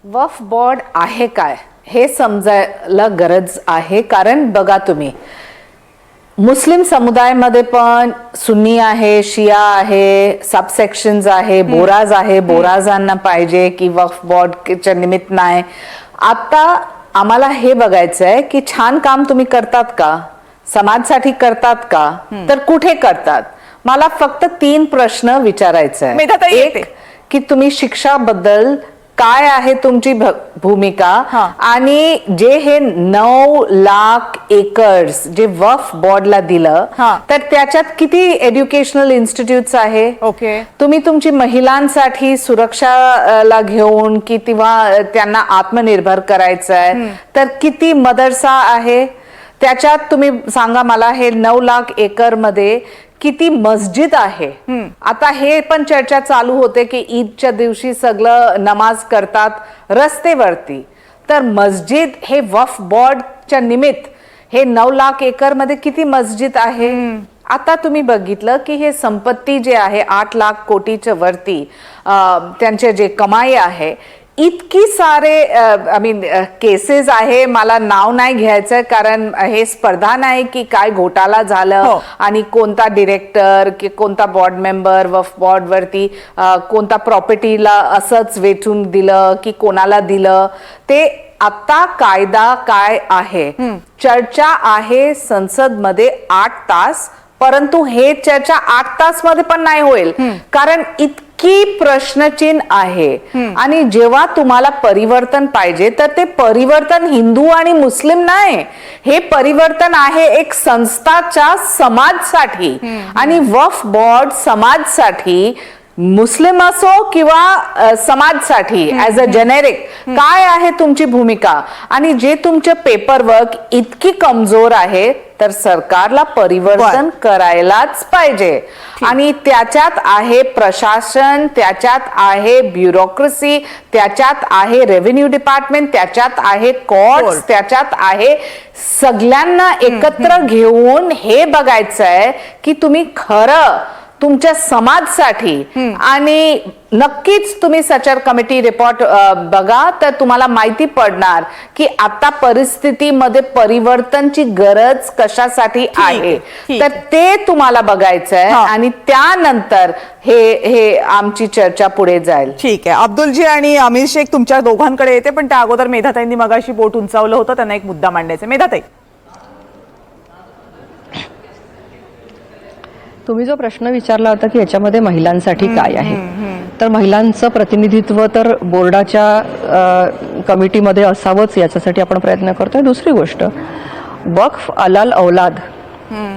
वक्फ बोर्ड आहे काय हे समजायला गरज आहे. कारण बघा तुम्ही, मुस्लिम समुदायामध्ये पण सुन्नी आहे, शिया आहे, सबसेक्शन्स आहे, बोराज आहे. बोराजांना पाहिजे की वक्फ बोर्डच्या निमित्त नाही. आता आम्हाला हे बघायचं आहे की छान काम तुम्ही करतात का, समाजासाठी करतात का, तर कुठे करतात. मला फक्त 3 प्रश्न विचारायचे आहे. एक की तुम्ही शिक्षाबद्दल काय आहे तुमची भूमिका, आणि जे हे 9 लाख एकर्स जे वक्फ बोर्डला दिलं तर त्याच्यात किती एज्युकेशनल इन्स्टिट्यूट्स आहे. तुम्ही तुमची महिलांसाठी सुरक्षाला घेऊन किंवा त्यांना आत्मनिर्भर करायचं आहे तर किती मदरसा आहे. त्याच्यात तुम्ही सांगा मला, हे 9 लाख एकर मध्ये किती मस्जिद आहे. आता हे पण चर्चा चालू होते की ईदच्या दिवशी सगळं नमाज करतात रस्त्यावरती, तर मस्जिद हे वक्फ बोर्डच्या निमित्त हे 9 लाख एकर मध्ये किती मस्जिद आहे. आता तुम्ही बघितलं की हे संपत्ती जे आहे 8 लाख कोटीच्या वरती त्यांचे जे कमाई आहे, इतकी सारे केसेस आहे. मला नाव नाही घ्यायचं कारण हे स्पर्धा नाही की काय घोटाळा झालं आणि कोणता डिरेक्टर की कोणता बोर्ड मेंबर वक्फ बोर्ड वरती कोणता प्रॉपर्टीला असंच वेचून दिलं की कोणाला दिलं. ते आता कायदा काय आहे, चर्चा आहे संसदमध्ये 8 तास, परंतु हे चर्चा 8 तास मध्ये पण नाही होईल कारण की प्रश्नचिन्ह आहे. आणि जेव्हा तुम्हाला परिवर्तन पाहिजे तर ते परिवर्तन हिंदू आणि मुस्लिम नाही, हे परिवर्तन आहे एक संस्थाच्या समाजसाठी. आणि वक्फ बोर्ड समाजसाठी मुस्लिम असो किंवा समाजसाठी ऍज अ जेनेरिक काय आहे तुमची भूमिका, आणि जे तुमचे पेपरवर्क इतकी कमजोर आहे तर सरकारला परिवर्तन करायलाच पाहिजे. आणि त्याच्यात आहे प्रशासन, त्याच्यात आहे ब्युरोक्रेसी, त्याच्यात आहे रेव्हेन्यू डिपार्टमेंट, त्याच्यात आहे कोर्ट्स, त्याच्यात आहे सगळ्यांना एकत्र घेऊन हे बघायचंय की तुम्ही खरं तुमच्या समाजसाठी, आणि नक्कीच तुम्ही सचर कमिटी रिपोर्ट बघा तर तुम्हाला माहिती पडणार की आता परिस्थितीमध्ये परिवर्तनची गरज कशासाठी आहे. तर ते तुम्हाला बघायचंय आणि त्यानंतर हे आमची चर्चा पुढे जाईल. ठीक आहे. अब्दुलजी आणि अमीर शेख तुमच्या दोघांकडे येते, पण त्या अगोदर मेधाताईंनी मगाशी बोट उंचावलं होतं, त्यांना एक मुद्दा मांडायचा. मेधाताई, तुम्ही जो प्रश्न विचारला होता की याच्यामध्ये महिलांसाठी काय आहे, तर महिलांचं प्रतिनिधित्व तर बोर्डाच्या कमिटीमध्ये असावंच याच्यासाठी आपण प्रयत्न करतोय. दुसरी गोष्ट, वक्फ अलाल औलाद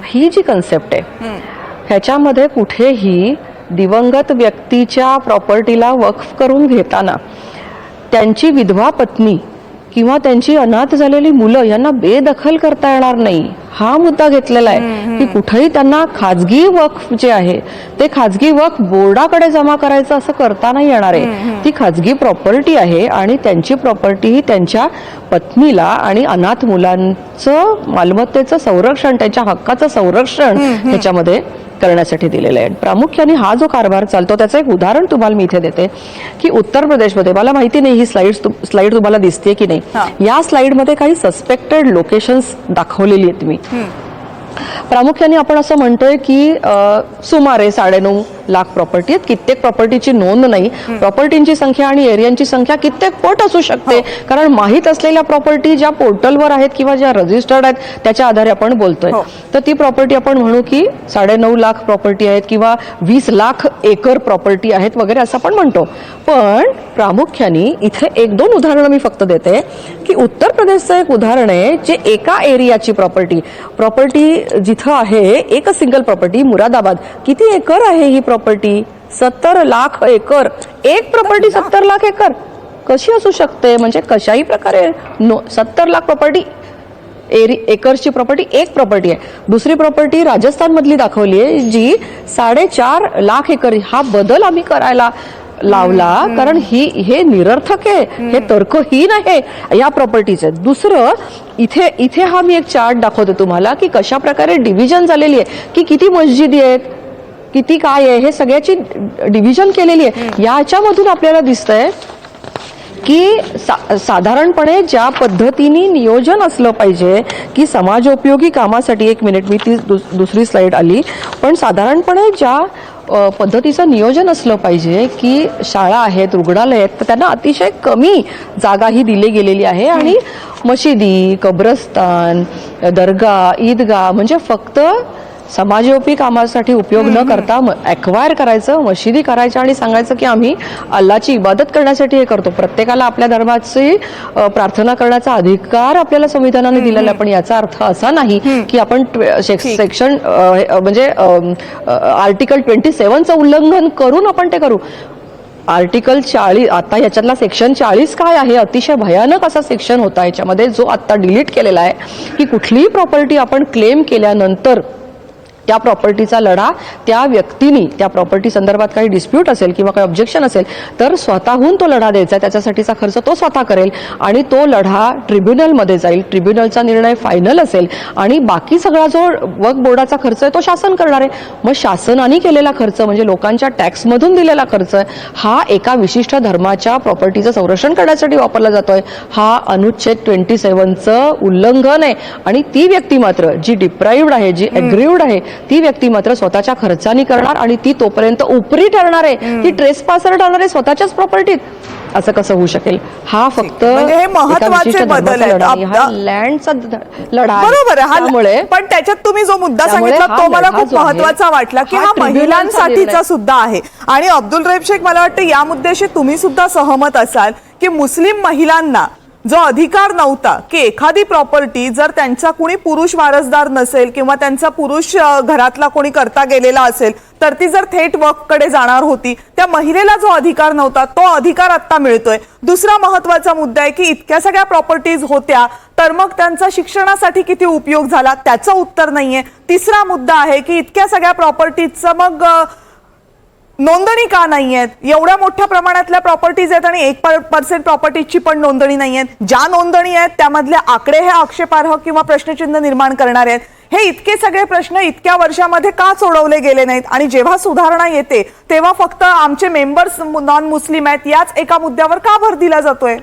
ही जी कन्सेप्ट आहे ह्याच्यामध्ये कुठेही दिवंगत व्यक्तीच्या प्रॉपर्टीला वक्फ करून घेताना त्यांची विधवा पत्नी किंवा त्यांची अनाथ झालेली मुलं यांना बेदखल करता येणार नाही, हा मुद्दा घेतलेला आहे. की कुठेही त्यांना खाजगी वक्फ जे आहे ते खाजगी वक्फ बोर्डाकडे जमा करायचं असं करता नाही येणार आहे. ती खाजगी प्रॉपर्टी आहे आणि त्यांची प्रॉपर्टी ही त्यांच्या पत्नीला आणि अनाथ मुलांचं मालमत्तेचं संरक्षण, त्यांच्या हक्काचं संरक्षण ह्याच्यामध्ये करण्यासाठी दिलेलं आहे. प्रामुख्याने हा जो कारभार चालतो त्याचं एक उदाहरण तुम्हाला मी इथे देते की उत्तर प्रदेशमध्ये, मला माहिती नाही ही स्लाइड तुम्हाला दिसते की नाही, या स्लाइडमध्ये काही सस्पेक्टेड लोकेशन्स दाखवलेली आहेत मी. प्रामुख्याने आपण असं म्हणतोय की सुमारे 9.5 लाख प्रॉपर्टी आहेत. कित्येक प्रॉपर्टीची नोंद नाही, प्रॉपर्टींची संख्या आणि एरियांची संख्या कित्येक पट असू शकते, कारण माहीत असलेल्या प्रॉपर्टी ज्या पोर्टलवर आहेत किंवा ज्या रजिस्टर्ड आहेत त्याच्या आधारे आपण बोलतोय. तर ती प्रॉपर्टी आपण म्हणू की 9.5 लाख प्रॉपर्टी आहेत किंवा 20 लाख एकर प्रॉपर्टी आहेत वगैरे असं आपण म्हणतो. पण प्रामुख्याने इथे 1-2 उदाहरणं मी फक्त देते की उत्तर प्रदेशचं एक उदाहरण आहे जे एका एरियाची प्रॉपर्टी जिथं आहे, एक सिंगल प्रॉपर्टी मुरादाबाद, किती एकर आहे ही प्रॉपर्टी? 70 लाख एकर. एक प्रॉपर्टी 70 लाख एकर कशी असू शकते? म्हणजे कशाही प्रकारे 70 लाख प्रॉपर्टी एकरची प्रॉपर्टी एक प्रॉपर्टी आहे. दुसरी प्रॉपर्टी राजस्थान मधली दाखवली आहे जी 4.5 लाख एकर. हा बदल आम्ही करायला लावला कारण हे निरर्थक आहे, हे तर्कहीन आहे या प्रॉपर्टीचे. दुसरं, इथे हा मी एक चार्ट दाखवते तुम्हाला की कशा प्रकारे डिव्हिजन झालेली आहे, की किती मस्जिदी आहेत, किती काय आहे, हे सगळ्याची डिव्हिजन केलेली आहे. याच्यामधून आपल्याला दिसतंय की साधारणपणे ज्या पद्धतीने नियोजन असलं पाहिजे की समाजोपयोगी कामासाठी, 1 मिनिट मी ती दुसरी स्लाइड आली, पण साधारणपणे ज्या पद्धतीचं नियोजन असलं पाहिजे की शाळा आहेत, रुग्णालय आहेत, तर त्यांना अतिशय कमी जागा ही दिली गेलेली आहे. आणि मशिदी, कब्रस्तान, दर्गा, ईदगाह म्हणजे फक्त समाजोपयोगी कामासाठी उपयोग न करता ॲक्वायर करायचं, मशिदी करायच्या आणि सांगायचं की आम्ही अल्लाची इबादत करण्यासाठी हे करतो. प्रत्येकाला आपल्या धर्माची प्रार्थना करण्याचा अधिकार आपल्याला संविधानाने दिलेला आहे, पण याचा अर्थ असा नाही की आपण सेक्शन म्हणजे आर्टिकल 27चं उल्लंघन करून आपण ते करू. आर्टिकल 40, आता याच्यातला सेक्शन 40 काय आहे, अतिशय भयानक असा सेक्शन होता याच्यामध्ये जो आता डिलीट केलेला आहे की कुठलीही प्रॉपर्टी आपण क्लेम केल्यानंतर त्या प्रॉपर्टीचा लढा त्या व्यक्तीने, त्या प्रॉपर्टी संदर्भात काही डिस्प्यूट असेल किंवा काही ऑब्जेक्शन असेल तर स्वतःहून तो लढा द्यायचा, त्याच्यासाठीचा खर्च तो स्वतः करेल आणि तो लढा ट्रिब्युनलमध्ये जाईल. ट्रिब्युनलचा निर्णय फायनल असेल आणि बाकी सगळा जो वक्फ बोर्डाचा खर्च आहे तो शासन करणार आहे. मग शासनाने केलेला खर्च म्हणजे लोकांच्या टॅक्समधून दिलेला खर्च हा एका विशिष्ट धर्माच्या प्रॉपर्टीचं संरक्षण करण्यासाठी वापरला जातोय. हा अनुच्छेद 27चं उल्लंघन आहे. आणि ती व्यक्ती मात्र जी डिप्राइव्ड आहे, जी ॲग्रीव्ड आहे, ती व्यक्ती मात्र स्वतःच्या खर्चानी करणार आणि ती तोपर्यंत उपरी ठरणार आहे, ती ट्रेसपासर ठरणार आहे स्वतःच्याच प्रॉपर्टीत. असं कसं होऊ शकेल? हा फक्त म्हणजे हे महत्त्वाचे बदल आहेत. लँडचा लढा बरोबर आहे. त्यामुळे पण त्याच्यात तुम्ही जो मुद्दा सांगितला तो मला खूप महत्त्वाचा वाटला की हा महिलांसाठीचा सुद्धा आहे. आणि अब्दुल रहीम शेख, मला वाटतं या मुद्द्याशी तुम्ही सुद्धा सहमत असाल की मुस्लिम महिलांना जो अधिकार नव्हता की एखादी प्रॉपर्टी जर त्यांचा कुणी पुरुष वारसदार नसेल किंवा त्यांचा पुरुष घरातला कोणी करता गेलेला असेल तर ती जर थेट वक्फकडे जाणार होती, त्या महिलेला जो अधिकार नव्हता तो अधिकार आता मिळतोय. दुसरा महत्वाचा मुद्दा आहे की इतक्या सगळ्या प्रॉपर्टीज होत्या तर मग त्यांचा शिक्षणासाठी किती उपयोग झाला त्याचं उत्तर नाहीये. तिसरा मुद्दा आहे की इतक्या सगळ्या प्रॉपर्टीजचं मग नोंदणी का नाही आहेत? एवढ्या मोठ्या प्रमाणातल्या प्रॉपर्टीज आहेत आणि 1% प्रॉपर्टीजची पण नोंदणी नाही आहेत. ज्या नोंदणी आहेत त्यामधले आकडे हे आक्षेपार्ह किंवा प्रश्नचिन्ह निर्माण करणारे आहेत. हे इतके सगळे प्रश्न इतक्या वर्षामध्ये का सोडवले गेले नाहीत? आणि जेव्हा सुधारणा येते तेव्हा फक्त आमचे मेंबर्स नॉन मुस्लिम आहेत याच एका मुद्द्यावर का भर दिला जातोय?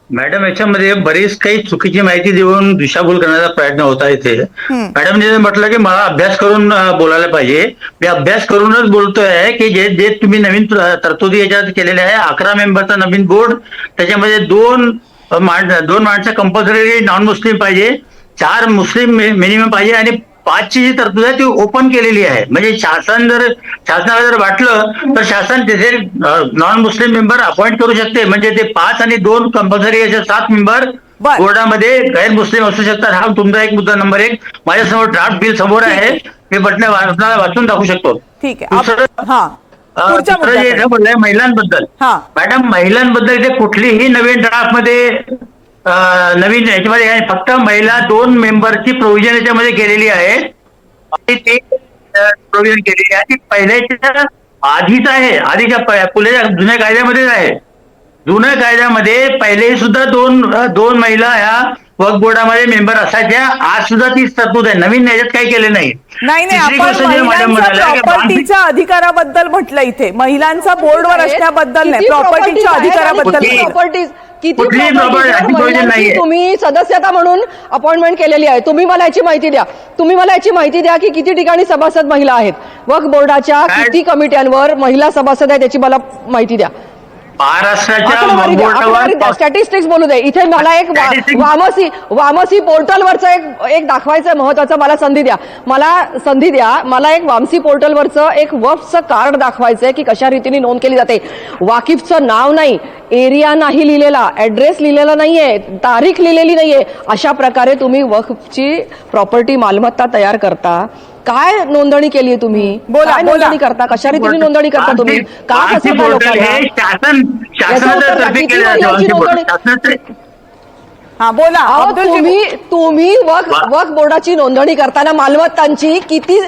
मॅडम, याच्यामध्ये बरीच काही चुकीची माहिती देऊन दिशाभूल करण्याचा प्रयत्न होता इथे. मॅडमने म्हटलं की मला अभ्यास करून बोलायला पाहिजे. मी अभ्यास करूनच बोलतोय की जे जे तुम्ही नवीन तरतुदी याच्यात केलेल्या आहे, 11 मेंबरचा नवीन बोर्ड, त्याच्यामध्ये दोन माणसं कंपल्सरी नॉन मुस्लिम पाहिजे, 4 मुस्लिम मिनिमम पाहिजे आणि 5ची जी तरतूद आहे ती ओपन केलेली आहे. म्हणजे शासनाला जर वाटलं तर शासन तिथे नॉन मुस्लिम मेंबर अपॉइंट करू शकते. म्हणजे ते 5 आणि 2 कंपल्सरी असे 7 मेंबर बोर्डामध्ये गैर मुस्लिम असू शकतात. हा तुमचा एक मुद्दा नंबर 1. माझ्यासमोर ड्राफ्ट बिल समोर आहे, मी आपल्याला वाचून दाखवू शकतो. ठीक आहे. बोललंय महिलांबद्दल. मॅडम, महिलांबद्दल इथे कुठलीही नवीन ड्राफ्ट मध्ये नवीन याच्यामध्ये फक्त महिला 2 मेंबरची प्रोव्हिजन याच्यामध्ये केलेली आहे आणि ते प्रोव्हिजन केलेली आहे ती पहिल्याच्या आधीच आहे. आधीच्या पुढे जुन्या कायद्यामध्येच आहे. जुन्या कायद्यामध्ये पहिले सुद्धा दोन महिला ह्या वक्फ बोर्डामध्ये मेंबर असायच्या. आज सुद्धा तीच तरतूद आहे. नवीन याच्यात काही केले नाही. प्रॉपर्टीच्या अधिकाराबद्दल म्हटलं इथे, महिलांचा बोर्डवर असण्याबद्दल नाही, प्रॉपर्टीच्या अधिकाराबद्दल. तुम्ही सदस्यता म्हणून अपॉइंटमेंट केलेली आहे. तुम्ही मला याची माहिती द्या की किती ठिकाणी सभासद महिला आहेत. वक्फ बोर्डाच्या किती कमिट्यांवर महिला सभासद आहेत त्याची मला माहिती द्या. महाराष्ट्राच्या स्टॅटिस्टिक्स बोलू दे. इथे मला एक वामसी पोर्टलवरचं एक दाखवायचं महत्वाचं. मला संधी द्या. मला एक वामसी पोर्टलवरचं एक वक्फचं कार्ड दाखवायचंय की कशा रीतीने नोंद केली जाते. वाकिफचं नाव नाही, एरिया नाही लिहिलेला, ऍड्रेस लिहिलेला नाहीये, तारीख लिहिलेली नाहीये. अशा प्रकारे तुम्ही वक्फची प्रॉपर्टी मालमत्ता तयार करता. काय नोंदणी केली आहे तुम्ही? काय नोंदणी करता? कशा रीतीने नोंदणी करता तुम्ही? का फसवता लोकांना? तुम्ही वक्फ बोर्डाची नोंदणी करताना मालमत्तांची किती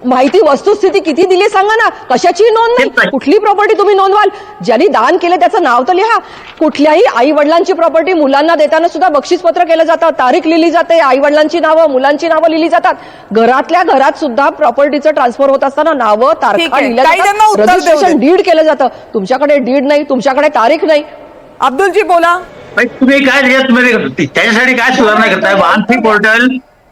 माहिती, वस्तुस्थिती किती दिली सांगा ना. कशाची नोंद नाही? कुठली प्रॉपर्टी तुम्ही नोंदवाल? ज्यांनी दान केले त्याचं नाव तर लिहा. कुठल्याही आई वडिलांची प्रॉपर्टी मुलांना देताना सुद्धा बक्षीसपत्र केलं जातं, तारीख लिहिली जाते, आई वडिलांची नावं, मुलांची नावं लिहिली जातात. घरातल्या घरात सुद्धा प्रॉपर्टीचं ट्रान्सफर होत असताना नावं, तारखा लिहिल्या जातात, रजिस्ट्रेशन डीड केलं जातं. तुमच्याकडे डीड नाही, तुमच्याकडे तारीख नाही. अब्दुलजी बोला. तुम्ही काय त्याच्यासाठी काय सुधारणा करताय?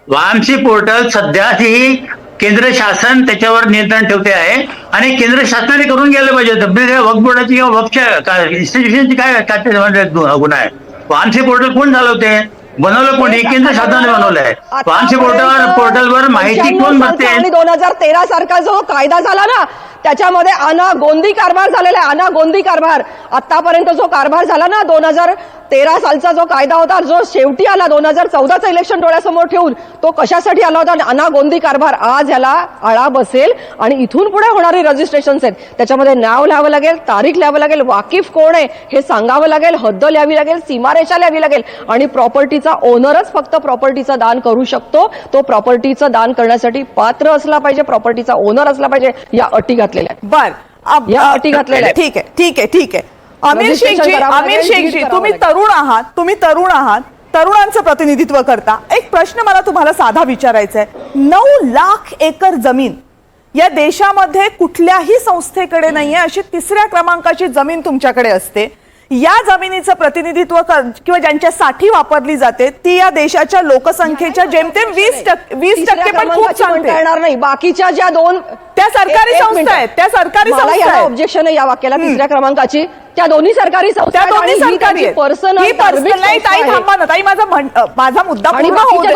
वामसी पोर्टल सध्या ही केंद्र शासन त्याच्यावर नियंत्रण ठेवते आहे आणि केंद्र शासनाने करून गेलं पाहिजे. वक्फ बोर्डाची किंवा वक्फच्या इन्स्टिट्यूशनची काय गुन्हा आहे? वामसी पोर्टल कोण चालवते? बनवलं कोणी? केंद्र शासनाने बनवलंय. वामसी पोर्टलवर माहिती कोण भरते? आणि 2013 सारखा जो कायदा झाला ना त्याच्यामध्ये अनागोंदी कारभार झालेला आहे. अनागोंदी कारभार. आतापर्यंत जो कारभार झाला ना 2013 सालचा जो कायदा होता, जो शेवटी आला 2014चं इलेक्शन डोळ्यासमोर ठेवून, तो कशासाठी आला होता? अनागोंदी कारभार. आज ह्याला आळा बसेल आणि इथून पुढे होणारी रजिस्ट्रेशन्स आहेत त्याच्यामध्ये नाव लिहावं लागेल, तारीख लिहावं लागेल, वाकिफ कोण आहे हे सांगावं लागेल, हद्द लिहावी लागेल, सीमारेषा लिहावी लागेल आणि प्रॉपर्टीचा ओनरच फक्त प्रॉपर्टीचं दान करू शकतो. तो प्रॉपर्टीचं दान करण्यासाठी पात्र असला पाहिजे, प्रॉपर्टीचा ओनर असला पाहिजे. या अटी घातलेल्या आहेत. या अटी घातलेल्या आहेत. ठीक आहे. आमिर शेखजी, तुम्ही तरुण आहात, तरुणांचं प्रतिनिधित्व करता. एक प्रश्न मला तुम्हाला साधा विचारायचा आहे. 9 लाख एकर जमीन या देशामध्ये कुठल्याही संस्थेकडे नाहीये, अशी 3ऱ्या क्रमांकाची जमीन तुमच्याकडे असते. या जमिनीचं प्रतिनिधित्व किंवा ज्यांच्यासाठी वापरली जाते ती या देशाच्या लोकसंख्येच्या जेमतेम 20% पण खूप सांगते नाही. बाकीच्या ज्या 2 त्या सरकारी संस्था आहेत, त्या सरकारी संस्था आहेत. ऑब्जेक्शन आहे या वाक्याला 3ऱ्या क्रमांकाची. त्या दोन्ही सरकारी संस्था, त्या दोन्ही सरकारी पर्सनल. ताई थांबा ना, ताई माझा मुद्दा पूर्ण होऊ दे.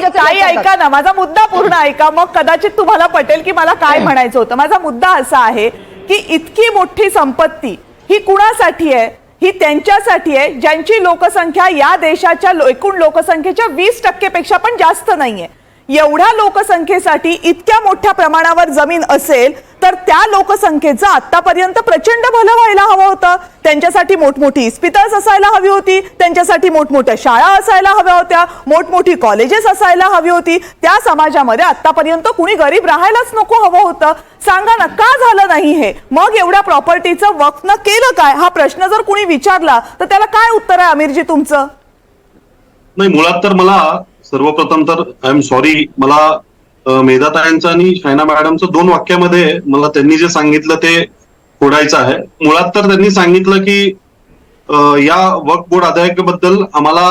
ताई ऐका ना, माझा मुद्दा पूर्ण ऐका, मग कदाचित तुम्हाला पटेल की मला काय म्हणायचं होतं. माझा मुद्दा असा आहे की इतकी मोठी संपत्ती ही कुणासाठी आहे? ही त्यांच्यासाठी आहे ज्यांची लोकसंख्या या देशाच्या एकूण लोकसंख्येच्या 20% पेक्षा पण जास्त नाहीये. एवढ्या लोकसंख्येसाठी इतक्या मोठ्या प्रमाणावर जमीन असेल तर त्या लोकसंख्येचं आतापर्यंत प्रचंड भलं व्हायला हवं होतं. त्यांच्यासाठी मोठमोठी इस्पितळं असायला हवी होती, त्यांच्यासाठी मोठमोठ्या शाळा असायला हव्या होत्या, मोठमोठी कॉलेजेस असायला हवी होती. त्या समाजामध्ये आतापर्यंत कुणी गरीब राहायलाच नको हवं होतं. सांगा ना का झालं नाही हे? मग एवढ्या प्रॉपर्टीचं वक्फ केलं काय? हा प्रश्न जर कुणी विचारला तर त्याला काय उत्तर आहे आमिरजी तुमचं? नाही, मुळात तर मला सर्वप्रथम तर आय एम सॉरी, मला मेधाताईंचं आणि शायना मॅडमचं 2 वाक्यामध्ये मला त्यांनी जे सांगितलं ते फोडायचं आहे. मुळात तर त्यांनी सांगितलं की या वक्फ बोर्ड अध्यादेशाबद्दल आम्हाला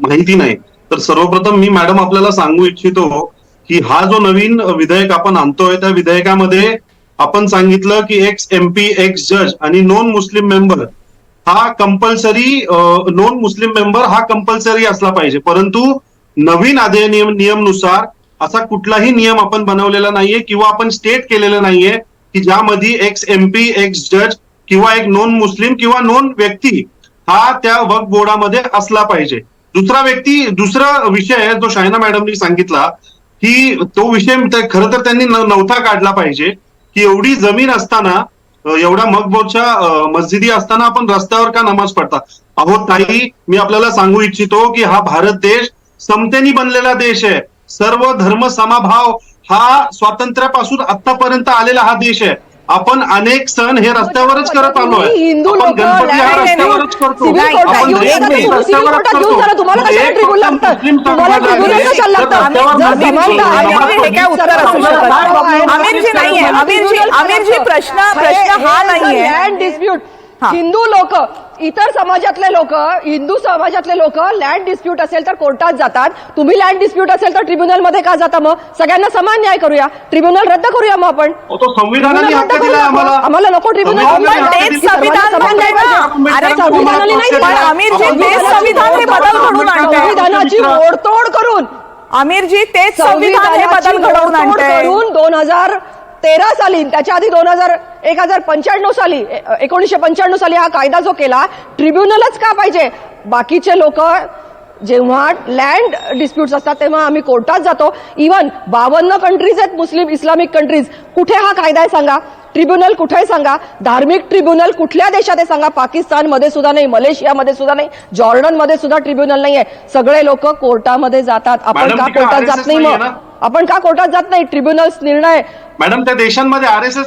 माहिती नाही. तर सर्वप्रथम मी मॅडम आपल्याला सांगू इच्छितो की हा जो नवीन विधेयक आपण आणतोय त्या विधेयकामध्ये आपण सांगितलं की एक्स MP, एक्स जज आणि नॉन मुस्लिम मेंबर हा कंपल्सरी, नॉन मुस्लिम मेंबर हा कंपल्सरी असला पाहिजे. परंतु नवीन नियमनुसार असा कुठलाही नियम आपण बनवलेला नाहीये किंवा आपण स्टेट केलेलं नाहीये की ज्यामध्ये एक्स MP, एक्स जज किंवा एक नॉन मुस्लिम किंवा नॉन व्यक्ती हा त्या वक्फ बोर्डामध्ये असला पाहिजे. दुसरा विषय जो शायना मॅडमनी सांगितला की तो विषय खरं तर त्यांनी नव्हता काढला पाहिजे की एवढी जमीन असताना, एवढ्या वक्फ बोर्डच्या मस्जिदी असताना आपण रस्त्यावर का नमाज पडता? अहो ताई, मी आपल्याला सांगू इच्छितो की हा भारत देश समतेनी बनलेला देश आहे. सर्व धर्म समभाव हा स्वातंत्र्यापासून आतापर्यंत आलेला हा देश आहे. आपण अनेक सण हे रस्त्यावरच करत आलोय. हिंदू आपण लोक गणपती हा रस्त्यावरच करतो. आपण देश रस्त्यावरच करतो. मुस्लिम हे काय उत्तर असू शकत? आमिरजी नाहीये, आमिरजी प्रश्न हा नाहीये. लँड डिस्प्यूट, हिंदू लोक, इतर समाजातले लोक, हिंदू समाजातले लोक लँड डिस्प्यूट असेल तर कोर्टात जातात. तुम्ही लँड डिस्प्यूट असेल तर ट्रिब्युनल मध्ये का जाता? मग सगळ्यांना समान न्याय करूया, ट्रिब्युनल रद्द करूया. मग आपण तो संविधानाने हक्क दिला आम्हाला नको ट्रिब्युनल. तेच संविधान अरे संविधानाने नाही, पण आमिरजी तेच संविधान हे बदल घडवून आणतंय. संविधानाची मोडतोड करून आमिरजी तेच संविधान हे बदल घडवून आणतंय. 2013 साली, त्याच्या आधी 1995 साली, 1995 साली हा कायदा जो केला, ट्रिब्युनलच का पाहिजे? बाकीचे लोक जेव्हा लँड डिस्प्यूट्स असतात तेव्हा आम्ही कोर्टात जातो. इव्हन 52 कंट्रीज आहेत मुस्लिम इस्लामिक कंट्रीज, कुठे हा कायदा आहे सांगा? ट्रिब्युनल कुठे सांगा? धार्मिक ट्रिब्युनल कुठल्या देशात आहे सांगा? पाकिस्तानमध्ये सुद्धा नाही, मलेशियामध्ये सुद्धा नाही, जॉर्डनमध्ये सुद्धा ट्रिब्युनल नाही आहे. सगळे लोक कोर्टामध्ये जातात. आपण का कोर्टात जात नाही? मग आपण का कोर्टात जात नाही? ट्रिब्युनल्स निर्णय मॅडम त्या देशांमध्ये RSS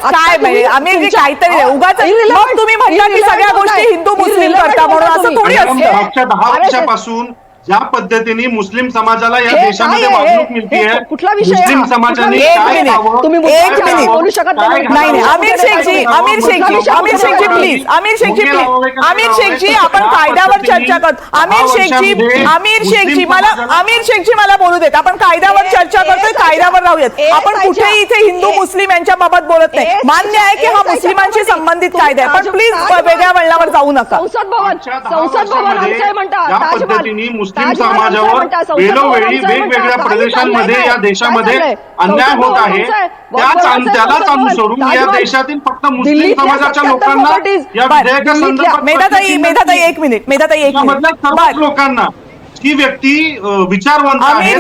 काय आमिरजी काहीतरी उगाच मग तुम्ही म्हणता की सगळ्या गोष्टी हिंदू मुस्लिम करता म्हणून असं थोडी असतं. मागच्या 10 वर्षापासून ज्या पद्धतीने मुस्लिम समाजाला या देशामध्ये वागणूक मिळते, कुठला विषय? मुस्लिम समाजाने काय करावं? तुम्ही एक मिनिट बोलू शकत नाही. आमिर शेखजी प्लीज, आमिर शेखजी आपण कायद्यावर चर्चा करतो. आमिर शेखजी मला बोलू देत. आपण कायद्यावर चर्चा करतोय, कायद्यावर राहूयात. आपण कुठेही इथे हिंदू मुस्लिम यांच्या बाबत बोलत नाही. मान्य आहे की हा मुस्लिमांशी संबंधित कायदा आहे, पण प्लीज वेगळ्या वळणावर जाऊ नका. संसद भवन आमचं म्हणतात मुस्लिम समाजावर वेळोवेळी वेगवेगळ्या प्रदेशांमध्ये या देशामध्ये अन्याय होत आहे. त्यालाच अनुसरून या देशातील फक्त मुस्लिम समाजाच्या लोकांना या विधेयकासंदर्भात मेधाताई एक मिनिट सर्वच लोकांना ही व्यक्ती विचारवंत आहे.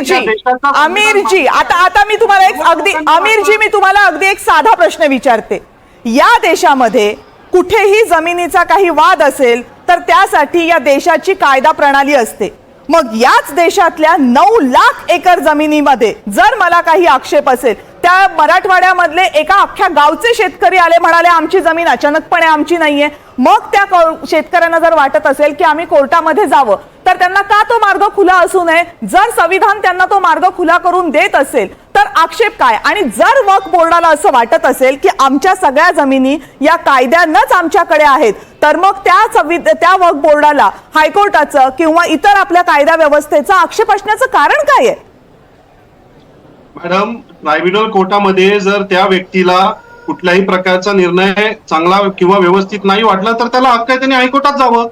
आमिरजी आता मी तुम्हाला अगदी एक साधा प्रश्न विचारते. या देशामध्ये कुठेही जमिनीचा काही वाद असेल तर त्यासाठी या देशाची कायदा प्रणाली असते. मग याच देशातल्या 9 लाख एकर जमिनीमध्ये जर मला काही आक्षेप असेल, त्या मराठवाड्यामधले एका अख्ख्या गावचे शेतकरी आले म्हणाले आमची जमीन अचानकपणे आमची नाहीये, मग त्या शेतकऱ्यांना जर वाटत असेल की आम्ही कोर्टामध्ये जावं तर त्यांना का तो मार्ग खुला असू नये? जर संविधान त्यांना तो मार्ग खुला करून देत असेल तर आक्षेप काय? आणि जर वक्फ बोर्डाला असं वाटत असेल की आमच्या सगळ्या जमिनी या कायद्यानंच आमच्याकडे आहेत तर मग त्या वक्फ बोर्डाला हायकोर्टाचं किंवा इतर आपल्या कायदा व्यवस्थेचा आक्षेप असण्याचं कारण काय आहे? मॅडम, ट्रायब्युनल कोर्टामध्ये जर त्या व्यक्तीला कुठल्याही प्रकारचा निर्णय चांगला किंवा व्यवस्थित नाही वाटला तर त्याला हक्क आहे, त्याने हायकोर्टात जावं.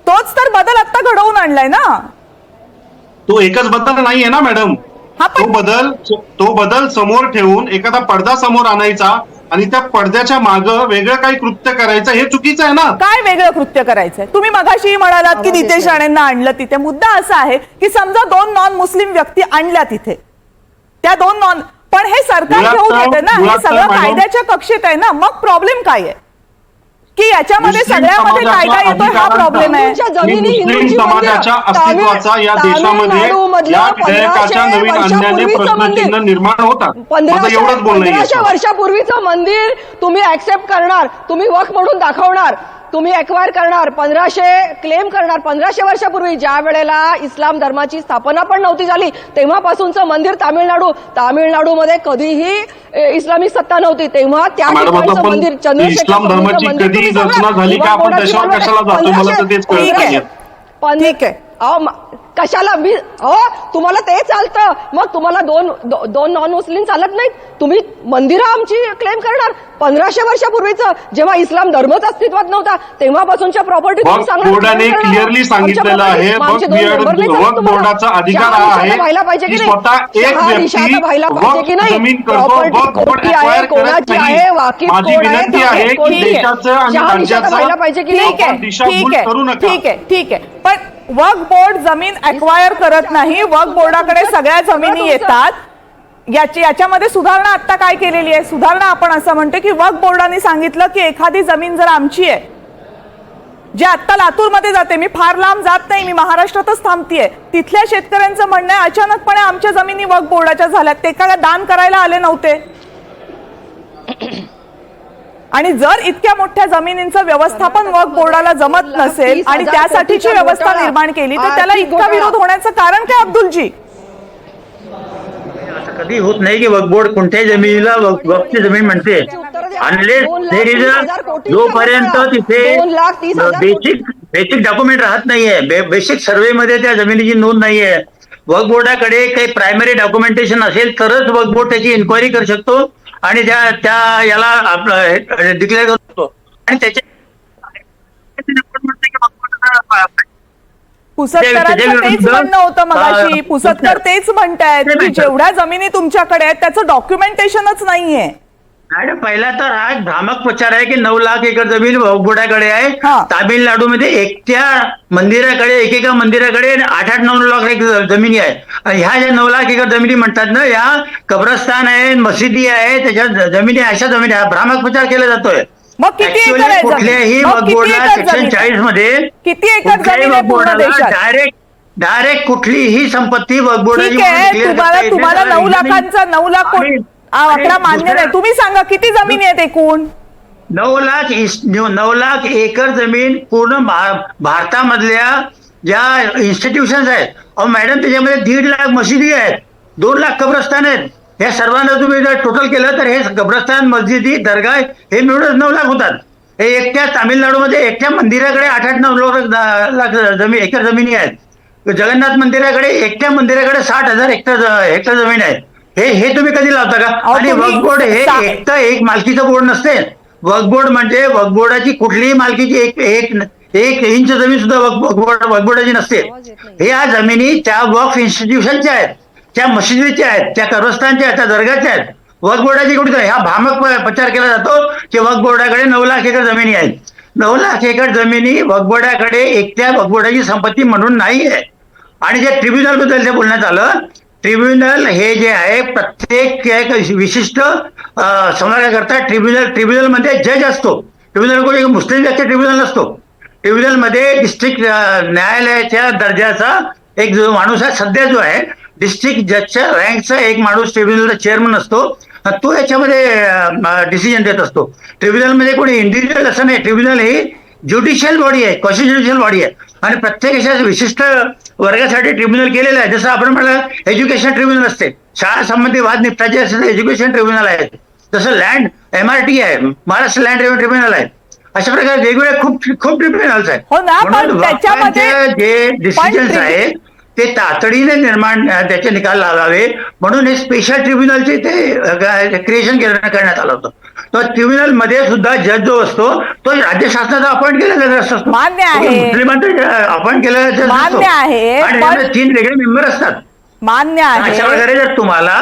तोच तर बदल आता घडवून आणलाय ना. तो एकच बदल नाहीये ना मॅडम. तो बदल समोर ठेवून एखादा पडदा समोर आणायचा आणि त्या पडद्याच्या मागं वेगळं काही कृत्य करायचं हे चुकीचं आहे ना. काय वेगळं कृत्य करायचंय? तुम्ही मगाशी म्हणालात की नितेश राणेंना आणलं तिथे. मुद्दा असा आहे की समजा 2 नॉन मुस्लिम व्यक्ती आणल्या तिथे, त्या 2 नॉन, पण हे सरकार घेऊन येते ना, हे सगळं कायद्याच्या कक्षेत आहे ना, मग प्रॉब्लेम काय आहे की याच्यामध्ये सगळ्यामध्ये कायदा येतोय, हा प्रॉब्लेम आहे. मुस्लिम समाजाच्या अस्तित्वाचा या देशामध्ये या विधेयकाच्या नवीन आणण्याने प्रश्नचिन्ह निर्माण होतात. माझं एवढंच बोलणं आहे. 1500 वर्षापूर्वीचं मंदिर तुम्ही ऍक्सेप्ट करणार, तुम्ही वक्फ म्हणून दाखवणार, तुम्ही एक्वायर करणार, 1500 क्लेम करणार. 1500 वर्षापूर्वी ज्या वेळेला इस्लाम धर्माची स्थापना पण नव्हती झाली तेव्हापासूनचं मंदिर तामिळनाडूमध्ये कधीही इस्लामिक सत्ता नव्हती, तेव्हा त्या ठिकाणचं मंदिर इस्लाम धर्माची कधी रचना झाली का आपण त्याच्यावर कशाला जातो, मला तर तेच कळत नाहीये. ठीक आहे. कशाला तुम्हाला ते चालतं, मग तुम्हाला दोन नॉन मुस्लिम चालत नाहीत? तुम्ही मंदिरं आमची क्लेम करणार 1500 वर्षापूर्वीचं, जेव्हा इस्लाम धर्मच अस्तित्वात नव्हता तेव्हापासूनच्या प्रॉपर्टी बोर्डाने क्लिअरली सांगितलेलं आहे, वक्फ बोर्डाचा अधिकार हा आहे की स्वतः एक व्यक्ती जमीन करतो, वक्फ बोर्ड एक्वायर करत नाही. माझी विनंती आहे की देशाचं आणि राज्याचं दिशाभूल करू नका. ठीक आहे, पण वक्फ बोर्ड जमीन एक्वायर करत नाही, वक्फ बोर्डाकडे सगळ्या जमिनी येतात. याच्यामध्ये सुधारणा आता काय केलेली आहे? सुधारणा आपण असं म्हणतो की वक्फ बोर्डाने सांगितलं की एखादी जमीन जर आमची आहे, जे आता लातूरमध्ये जाते, मी फार लांब जात नाही, मी महाराष्ट्रातच थांबतीये, तिथल्या शेतकऱ्यांचं म्हणणं आहे अचानकपणे आमच्या जमिनी वक्फ बोर्डाच्या झाल्यात, ते काय दान करायला आले नव्हते. आणि जर इतक्या मोठ्या जमिनींचं व्यवस्थापन वक्फ बोर्डाला जमत नसेल आणि त्यासाठीची व्यवस्था निर्माण केली, तर त्याला इतका विरोध होण्याचं कारण काय अब्दुलजी? असं कधी होत नाही की वक्फ बोर्ड कोणत्याही जमिनीला वक्फची जमीन म्हणते, अनलेस जोपर्यंत तिथे बेसिक डॉक्युमेंट राहत नाहीये, बेसिक सर्व्हे मध्ये त्या जमिनीची नोंद नाहीये, वक्फ बोर्डाकडे काही प्रायमरी डॉक्युमेंटेशन असेल तरच वक्फ बोर्ड त्याची इन्क्वायरी करू शकतो आणि त्या याला आपलं डिक्लेअर करू शकतो. आणि त्याच्या पुसदकरांचं तेच म्हणणं होतं मगाशी, पुसदकर तेच म्हणतायत की जेवढ्या जमिनी तुमच्याकडे आहेत त्याचं डॉक्युमेंटेशनच नाहीये. मॅडम, पहिला तर हा भ्रामक प्रचार आहे की 9 लाख एकर जमीन वक्फ बोर्डाकडे आहे. तामिळनाडूमध्ये एकट्या मंदिराकडे, एकेका मंदिराकडे 8-9 लाख एकर जमिनी आहे. ह्या ज्या 9 लाख एकर जमिनी म्हणतात ना, या कब्रस्तान आहे, मशिदी आहे, त्याच्या जमिनी, अशा जमिनी, हा भ्रामक प्रचार केला जातोय. मग किती एकर आहे? कुठल्याही वक्फ बोर्डला सेक्शन 40 मध्ये किती एकर जमीन आहे पूर्ण देशात? डायरेक्ट कुठलीही संपत्ती वक्फ बोर्डाची तुम्हाला 9 लाखांचा 9 लाख आकडा मान्य नाही. तुम्ही सांगा किती जमिनी आहेत एकूण? 9 लाख एकर जमीन पूर्ण भारतामधल्या ज्या इन्स्टिट्यूशन्स आहेत. अहो मॅडम, त्याच्यामध्ये 1.5 लाख मशिदी आहेत, 2 लाख कब्रस्तान आहेत. या सर्वांना तुम्ही जर टोटल केलं तर हे कब्रस्तान, मस्जिदी, दर्गा हे मिळूनच 9 लाख होतात. हे एकट्या तामिळनाडूमध्ये एकट्या मंदिराकडे 8-9 लाख एकर जमिनी आहेत. जगन्नाथ मंदिराकडे, एकट्या मंदिराकडे 60,000 हेक्टर जमीन आहे. हे तुम्ही कधी लावता का? आणि वक्फ बोर्ड हे एक मालकीचं बोर्ड नसते. वक्फ बोर्ड म्हणजे वक्फ बोर्डाची कुठलीही मालकीची एक इंच जमीन सुद्धा वक्फ बोर्डाची नसते. ह्या जमिनी त्या वक्फ इन्स्टिट्यूशनच्या आहेत, त्या मशिदीच्या आहेत, त्या कब्रस्तानच्या आहेत, त्या दर्गाच्या आहेत. वक्फ बोर्डाची कुठे हा भ्रामक प्रचार केला जातो की वक्फ बोर्डाकडे 9 लाख एकर जमिनी आहेत. 9 लाख एकर जमिनी वक्फ बोर्डाकडे एकट्या वक्फ बोर्डाची संपत्ती म्हणून नाही आहे. आणि जे ट्रिब्युनल बद्दल जे बोलण्यात आलं, ट्रिब्युनल हे जे आहे प्रत्येक एक विशिष्ट संवर्गाकरता ट्रिब्युनल मध्ये जज असतो. ट्रिब्युनल कोणी मुस्लिम जास्त ट्रिब्युनल नसतो. ट्रिब्युनल मध्ये डिस्ट्रिक्ट न्यायालयाच्या दर्जाचा एक जो माणूस आहे, सध्या जो आहे डिस्ट्रिक्ट जजच्या रँकचा एक माणूस ट्रिब्युनलचा चेअरमन असतो, तो याच्यामध्ये डिसिजन देत असतो. ट्रिब्युनलमध्ये कोणी इंडिव्हिज्युअल असं नाही. ट्रिब्युनल ही ज्युडिशियल बॉडी आहे, कॉन्स्टिट्युशनल बॉडी आहे आणि प्रत्येक अशा विशिष्ट वर्गासाठी ट्रिब्युनल केलेलं आहे. जसं आपण म्हटलं एज्युकेशन ट्रिब्युनल असते, शाळा संबंधी वाद निपटायचे असेल तर एज्युकेशन ट्रिब्युनल आहे. जसं लँड MRT आहे, महाराष्ट्र लँड रेव्हेन्यू ट्रिब्युनल आहे. अशा प्रकारे वेगवेगळे खूप ट्रिब्युनल्स आहेत. म्हणून जे डिसिजन्स आहेत ते तातडीने त्याचे निकाल लावावे म्हणून हे स्पेशल ट्रिब्युनलचे ते क्रिएशन करण्यात आलं होतं. तर ट्रिब्युनल मध्ये सुद्धा जज जो असतो तो राज्य शासनाचा अपॉइंट केलेला जज असतो, मान्य आहे, मुस्लिमांचा अपॉइंट केलेला जज असतो आणि 3 वेगळे मेंबर असतात. मान्य अशा आहे. प्रकारे जर तुम्हाला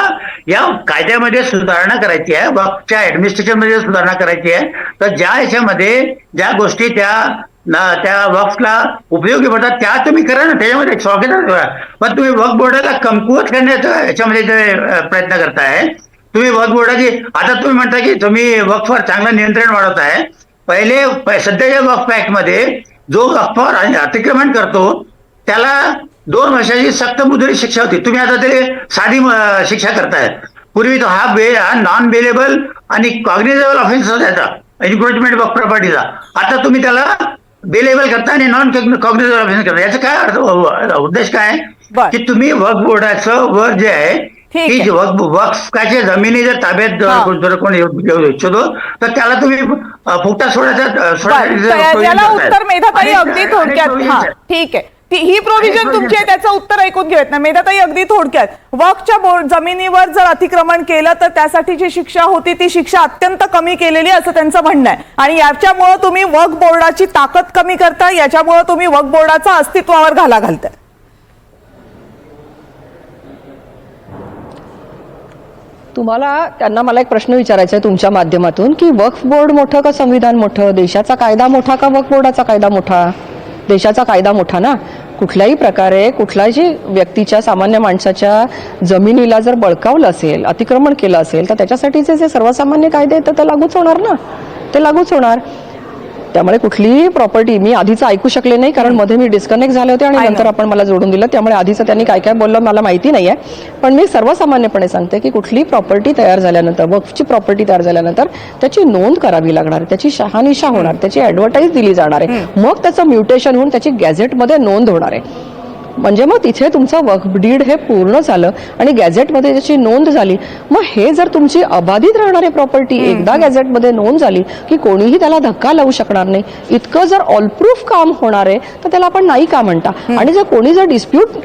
या कायद्यामध्ये सुधारणा करायची आहे, वक्फच्या ऍडमिनिस्ट्रेशन मध्ये सुधारणा करायची आहे, तर ज्या याच्यामध्ये ज्या गोष्टी त्या वक्फला उपयोगी पडतात त्या तुम्ही करा ना, त्याच्यामध्ये स्वागत करा. पण तुम्ही वक्फ बोर्डाला कमकुवत करण्याचा याच्यामध्ये जे प्रयत्न करताय तुम्ही वक्फ बोर्डाची, आता तुम्ही म्हणता की तुम्ही वक्फवर चांगलं नियंत्रण वाढवताय. सध्याच्या वक्फ ऍक्ट मध्ये जो वक्फवर अतिक्रमण करतो त्याला 2 वर्षाची सक्त मुदती शिक्षा होती. तुम्ही आता ते साधी शिक्षा करताय. पूर्वी तो हा नॉन बेलेबल आणि कॉग्निजेबल ऑफेन्स होता त्याचा, एन्क्रोचमेंट ऑफ प्रॉपर्टीचा. आता तुम्ही त्याला बेलेबल करता आणि नॉन कॉग्निजेबल ऑफेन्स करता. याचा काय उद्देश काय बर. की तुम्ही वक्फ बोर्डाचं वर जे आहे ठीक की आहे. वक्फाच्या जमिनी जर ताब्यात जर कोणी घेऊ इच्छितो तर त्याला तुम्ही फुकटा बरं, याला उत्तर मेधाताई अगदी थोडक्यात. हा ठीक आहे, ही प्रोव्हिजन तुमची आहे, त्याचं उत्तर ऐकून घेऊयात ना मेधाताई. अगदी थोडक्यात, वक्फच्या जमिनीवर जर अतिक्रमण केलं तर त्यासाठी जी शिक्षा होती ती शिक्षा अत्यंत कमी केलेली असं त्यांचं म्हणणं आहे. आणि याच्यामुळे तुम्ही वक्फ बोर्डाची ताकद कमी करता, याच्यामुळे तुम्ही वक्फ बोर्डाचा अस्तित्वावर घाला घालताय. त्यांना मला एक प्रश्न विचारायचा आहे तुमच्या माध्यमातून की वक्फ बोर्ड मोठं का संविधान मोठं, देशाचा कायदा मोठा का वक्फ बोर्डाचा कायदा मोठा? देशाचा कायदा मोठा ना. कुठल्याही प्रकारे कुठल्याही व्यक्तीच्या, सामान्य माणसाच्या जमिनीला जर बळकावलं असेल, अतिक्रमण केलं असेल तर त्याच्यासाठीचे जे सर्वसामान्य कायदे आहेत ते लागूच होणार ना, ते लागूच होणार. त्यामुळे कुठलीही प्रॉपर्टी, मी आधीच ऐकू शकले नाही कारण मध्ये मी डिस्कनेक्ट झाले होते आणि नंतर आपण मला जोडून दिलं, त्यामुळे आधीचं त्यांनी काय काय बोललं मला माहिती नाहीये. पण मी सर्वसामान्यपणे सांगते की कुठलीही प्रॉपर्टी तयार झाल्यानंतर, वक्फची प्रॉपर्टी तयार झाल्यानंतर त्याची नोंद करावी लागणार, त्याची शहानिशा होणार, त्याची ऍडव्हर्टाईज दिली जाणार आहे, मग त्याचं म्युटेशन होऊन त्याची गॅझेटमध्ये नोंद होणार आहे. म्हणजे मग तिथे तुमचं वक्फ डीड हे पूर्ण झालं आणि गॅझेटमध्ये त्याची नोंद झाली. मग हे जर तुमची अबाधित राहणारी प्रॉपर्टी एकदा गॅझेटमध्ये नोंद झाली की कोणीही त्याला धक्का लावू शकणार नाही, इतकं जर ऑलप्रूफ काम होणार आहे तर त्याला आपण नाही का म्हणता. आणि जर कोणी जर डिस्प्यूट,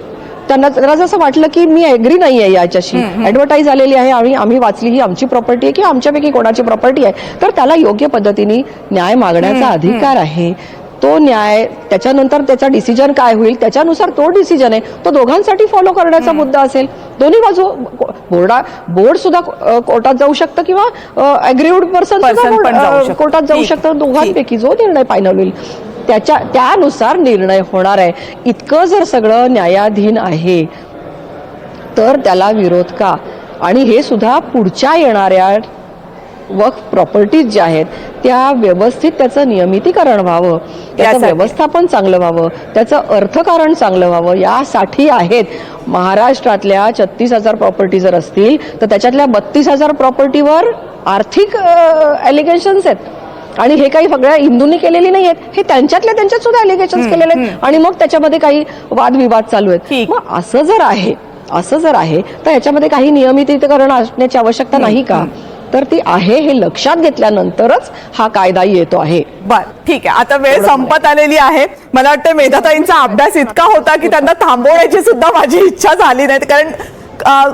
त्यांना जरा असं वाटलं की मी एग्री नाहीये याच्याशी, ऍडव्हर्टाईज आलेली आहे आणि आम्ही वाचली, ही आमची प्रॉपर्टी आहे किंवा आमच्यापैकी कोणाची प्रॉपर्टी आहे, तर त्याला योग्य पद्धतीने न्याय मागण्याचा अधिकार आहे. तो न्याय, त्याच्यानंतर त्याचा डिसिजन काय होईल त्याच्यानुसार तो डिसिजन आहे तो दोघांसाठी फॉलो करण्याचा मुद्दा असेल. दोन्ही बाजू, बोर्ड सुद्धा कोर्टात जाऊ शकतं किंवा अग्रीव्ड पर्सन कोर्टात जाऊ शकतं. दोघांपैकी जो निर्णय फायनल होईल त्यानुसार निर्णय होणार आहे. इतकं जर सगळं न्यायाधीन आहे तर त्याला विरोध का? आणि हे सुद्धा पुढच्या येणाऱ्या वक्फ प्रॉपर्टीज ज्या आहेत त्या व्यवस्थित त्याचं नियमितीकरण व्हावं, त्याचं व्यवस्थापन चांगलं व्हावं, त्याचं अर्थकारण चांगलं व्हावं, यासाठी आहेत. महाराष्ट्रातल्या 36,000 प्रॉपर्टी जर असतील तर त्याच्यातल्या 32,000 प्रॉपर्टीवर आर्थिक एलिगेशन्स आहेत आणि हे काही सगळ्या हिंदूंनी केलेली नाही आहेत, हे त्यांच्यातल्या त्यांच्यात सुद्धा एलिगेशन्स केलेले आहेत आणि मग त्याच्यामध्ये काही वादविवाद चालू आहेत. मग असं जर आहे तर याच्यामध्ये काही नियमितीकरण असण्याची आवश्यकता नाही का? तर ती आहे हे लक्षात घेतल्यानंतरच हा कायदा येतो आहे. बर, ठीक आहे. आता वेळ संपत आलेली आहे. मला वाटतं मेधाताईंचा अभ्यास इतका होता की त्यांना थांबवण्याची सुद्धा माझी इच्छा झाली नाही, कारण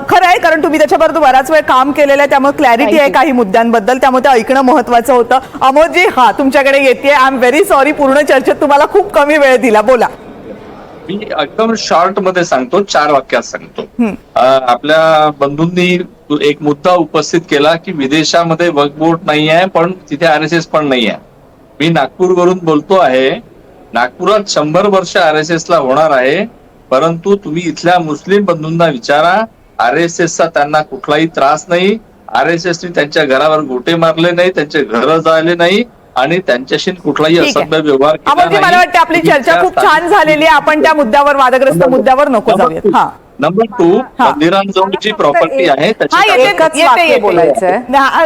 खरं आहे, कारण तुम्ही त्याच्याबरोबर बराच वेळ काम केलेलं आहे, त्यामुळे क्लॅरिटी आहे काही मुद्द्यांबद्दल, त्यामुळे ते ऐकणं महत्वाचं होतं. अमोदजी, हा तुमच्याकडे येते. आय एम व्हेरी सॉरी, पूर्ण चर्चेत तुम्हाला खूप कमी वेळ दिला. बोला. मी एकदम शॉर्ट मध्ये सांगतो, 4 वाक्यात सांगतो. आपल्या बंधूंनी एक मुद्दा उपस्थित केला की विदेशामध्ये वक्फ बोर्ड नाही आहे पण तिथे RSS पण नाही आहे. मी नागपूरवरून बोलतो आहे. नागपुरात 100 वर्ष RSS ला होणार आहे, परंतु तुम्ही इथल्या मुस्लिम बंधूंना विचारा, RSS चा त्यांना कुठलाही त्रास नाही. RSSने त्यांच्या घरावर गोटे मारले नाही, त्यांचे घर जाळले नाही आणि त्यांच्याशी कुठलाही असभ्य व्यवहार केला नाही. मला वाटतं आपली चर्चा खूप छान झालेली आहे. आपण त्या मुद्द्यावर, वादग्रस्त मुद्द्यावर नको जाऊयात. हा, नंबर 2, मंदिरांजवळ जी प्रॉपर्टी आहे येते बोलायचंय.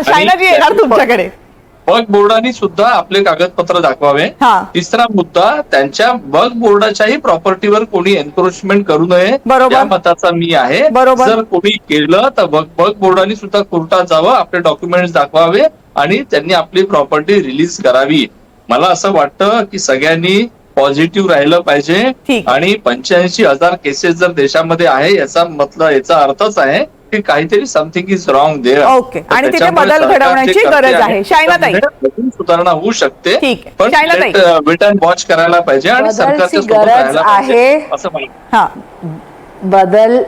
शायनाजी येणार तुमच्याकडे. वक्फ बोर्डाने सुद्धा आपले कागदपत्र दाखवावे. तिसरा मुद्दा, त्यांच्या वक्फ बोर्डाच्याही प्रॉपर्टीवर कोणी एन्क्रोचमेंट करू नये या मताचा मी आहे. जर कोणी केलं तर वक्फ बोर्डाने सुद्धा कोर्टात जावं, आपले डॉक्युमेंट्स दाखवावे आणि त्यांनी आपली प्रॉपर्टी रिलीज करावी. मला असं वाटतं की सगळ्यांनी पॉझिटिव्ह राहिलं पाहिजे आणि 85,000 केसेस जर देशामध्ये आहे याचा अर्थच आहे की काहीतरी something is wrong there. Okay, आणि तिथे बदल घडवण्याची गरज आहे. शायनाताई, सुधारणा होऊ शकते, ठीक आहे. पण शायनाताई, वेट अँड वॉच करायला पाहिजे आणि सरकारच्या सोबत राहायला पाहिजे असं मला. बदल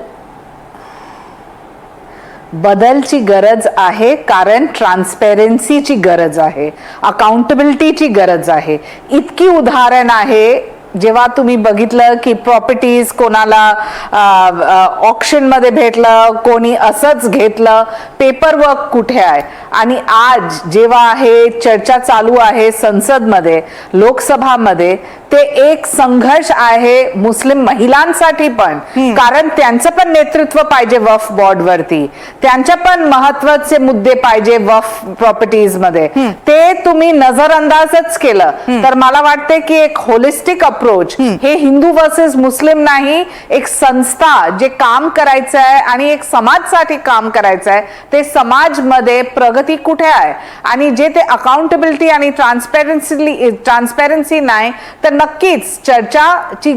बदलची गरज आहे, कारण ट्रान्सपेरन्सीची गरज आहे, अकाउंटेबिलिटीची गरज आहे. इतकी उदाहरण आहे. जेव्हा तुम्ही बघितलं की प्रॉपर्टीज कोणाला ऑक्शन मध्ये भेटलं, कोणी असंच घेतलं, पेपरवर्क कुठे आहे. आणि आज जेव्हा हे चर्चा चालू आहे संसदमध्ये, लोकसभामध्ये, ते एक संघर्ष आहे मुस्लिम महिलांसाठी पण, कारण त्यांचं पण नेतृत्व पाहिजे वक्फ बोर्ड वरती, त्यांच्या पण महत्वाचे मुद्दे पाहिजे वक्फ प्रॉपर्टीज मध्ये. ते तुम्ही नजरअंदाजच केलं तर मला वाटते की एक होलिस्टिक अप्रोच, हे हिंदू वर्सेस मुस्लिम नाही, एक संस्था जे काम करायचं आहे आणि एक समाजसाठी काम करायचं आहे, ते समाज मध्ये प्रगती कुठे आहे. आणि जे ते अकाउंटेबिलिटी आणि ट्रान्सपेरन्सी नाही, तर नक्कीच चर्चाची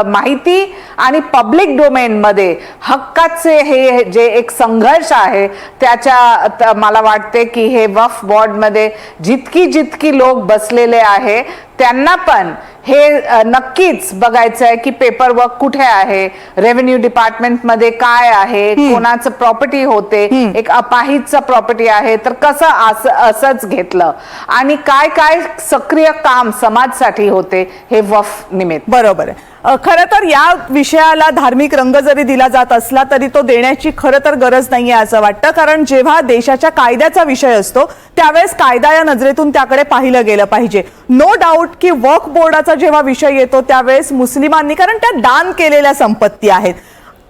माहिती आणि पब्लिक डोमेन मध्ये हक्काचे हे जे एक संघर्ष आहे, त्याच्या मला वाटते की हे वक्फ बोर्ड मध्ये जितकी लोक बसलेले आहे त्यांना पण हे नक्कीच बघायचं आहे की पेपरवर्क कुठे आहे, रेव्हेन्यू डिपार्टमेंट मध्ये काय आहे, कोणाचं प्रॉपर्टी होते, एक अपाहिजचं प्रॉपर्टी आहे तर कसं असंच घेतलं, आणि काय काय सक्रिय काम समाजासाठी होते हे वक्फ निमित्त. बरोबर आहे. खरं तर या विषयाला धार्मिक रंग जरी दिला जात असला तरी तो देण्याची खरं तर गरज नाहीये असं वाटतं. कारण जेव्हा देशाच्या कायद्याचा विषय असतो त्यावेळेस कायदा या नजरेतून त्याकडे पाहिलं गेलं पाहिजे. नो डाऊट की वक्फ बोर्डाचा जेव्हा विषय येतो त्यावेळेस मुस्लिमांनी, कारण त्या दान केलेल्या संपत्ती आहेत,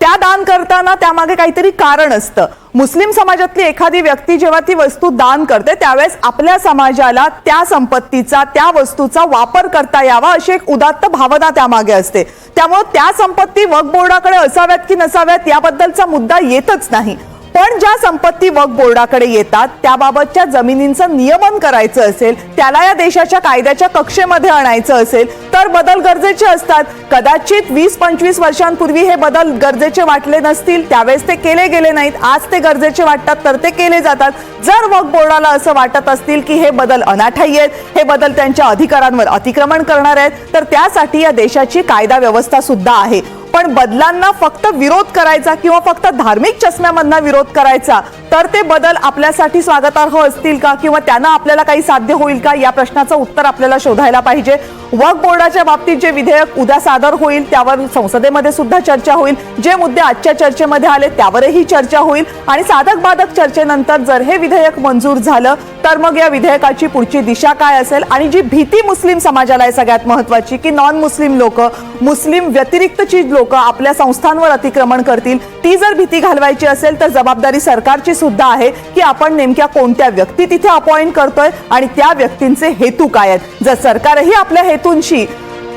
त्या दान करताना त्यामागे काहीतरी कारण असतं. मुस्लिम समाजातली एखादी व्यक्ती जेव्हा ती वस्तू दान करते त्यावेळेस आपल्या समाजाला त्या संपत्तीचा, त्या वस्तूचा वापर करता यावा अशी एक उदात्त भावना त्यामागे असते. त्यामुळे त्या संपत्ती वक्फ बोर्डाकडे असाव्यात की नसाव्यात याबद्दलचा मुद्दा येतच नाही. पण ज्या संपत्ती वक्फ बोर्डाकडे येतात त्याबाबतच्या जमिनींचं नियमन करायचं असेल, त्याला या देशाच्या कायद्याच्या कक्षेमध्ये आणायचं असेल तर बदल गरजेचे असतात. कदाचित 20-25 वर्षांपूर्वी हे बदल गरजेचे वाटले नसतील, त्यावेळेस ते केले गेले नाहीत. आज ते गरजेचे वाटतात तर ते केले जातात. जर वक्फ बोर्डाला असं वाटत असतील की हे बदल अनाठायी आहेत, हे बदल त्यांच्या अधिकारांवर अतिक्रमण करणार आहेत, तर त्यासाठी या देशाची कायदा व्यवस्था सुद्धा आहे. पण बदलांना फक्त विरोध करायचा किंवा फक्त धार्मिक चष्म्यामधला विरोध करायचा तर ते बदल आपल्यासाठी स्वागतार्ह असतील का, किंवा त्यांना आपल्याला काही साध्य होईल का, या प्रश्नाचं उत्तर आपल्याला शोधायला पाहिजे. वक्फ बोर्डाच्या बाबतीत जे विधेयक उद्या सादर होईल त्यावर संसदेमध्ये सुद्धा चर्चा होईल. जे मुद्दे आजच्या चर्चेमध्ये आले त्यावरही चर्चा होईल. आणि साधक बाधक चर्चेनंतर जर हे विधेयक मंजूर झालं तर मग या विधेयकाची पुढची दिशा काय असेल. आणि जी भीती मुस्लिम समाजाला आहे सगळ्यात महत्वाची, की नॉन मुस्लिम लोक, मुस्लिम व्यतिरिक्तची लोक आपल्या संस्थांवर अतिक्रमण करतील, ती जर भीती घालवायची असेल तर जबाबदारी सरकारची सुद्धा आहे की आपण नेमक्या कोणत्या व्यक्ती तिथे अपॉइंट करतोय आणि त्या व्यक्तींचे हेतू काय आहेत. जर सरकारही आपल्या हेतूंशी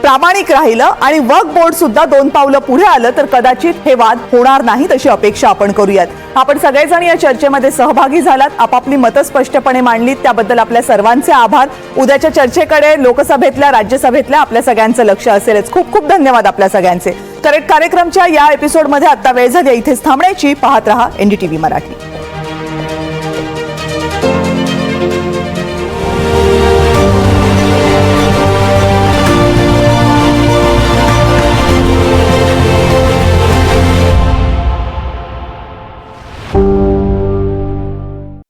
प्रामाणिक राहिलं आणि वक्फ बोर्ड सुद्धा 2 पावलं पुढे आलं तर कदाचित हे वाद होणार नाहीत अशी अपेक्षा आपण करूयात. आपण सगळेजण या चर्चेमध्ये सहभागी झालात, आपापली मतं स्पष्टपणे मांडलीत, त्याबद्दल आपल्या सर्वांचे आभार. उद्याच्या चर्चेकडे लोकसभेतल्या, राज्यसभेतल्या आपल्या सगळ्यांचं लक्ष असेलच. खूप खूप धन्यवाद आपल्या सगळ्यांचे. करेक्ट कार्यक्रमच्या या एपिसोडमध्ये आता वेळ झाली इथेच थांबण्याची. पाहत रहा NDTV मराठी.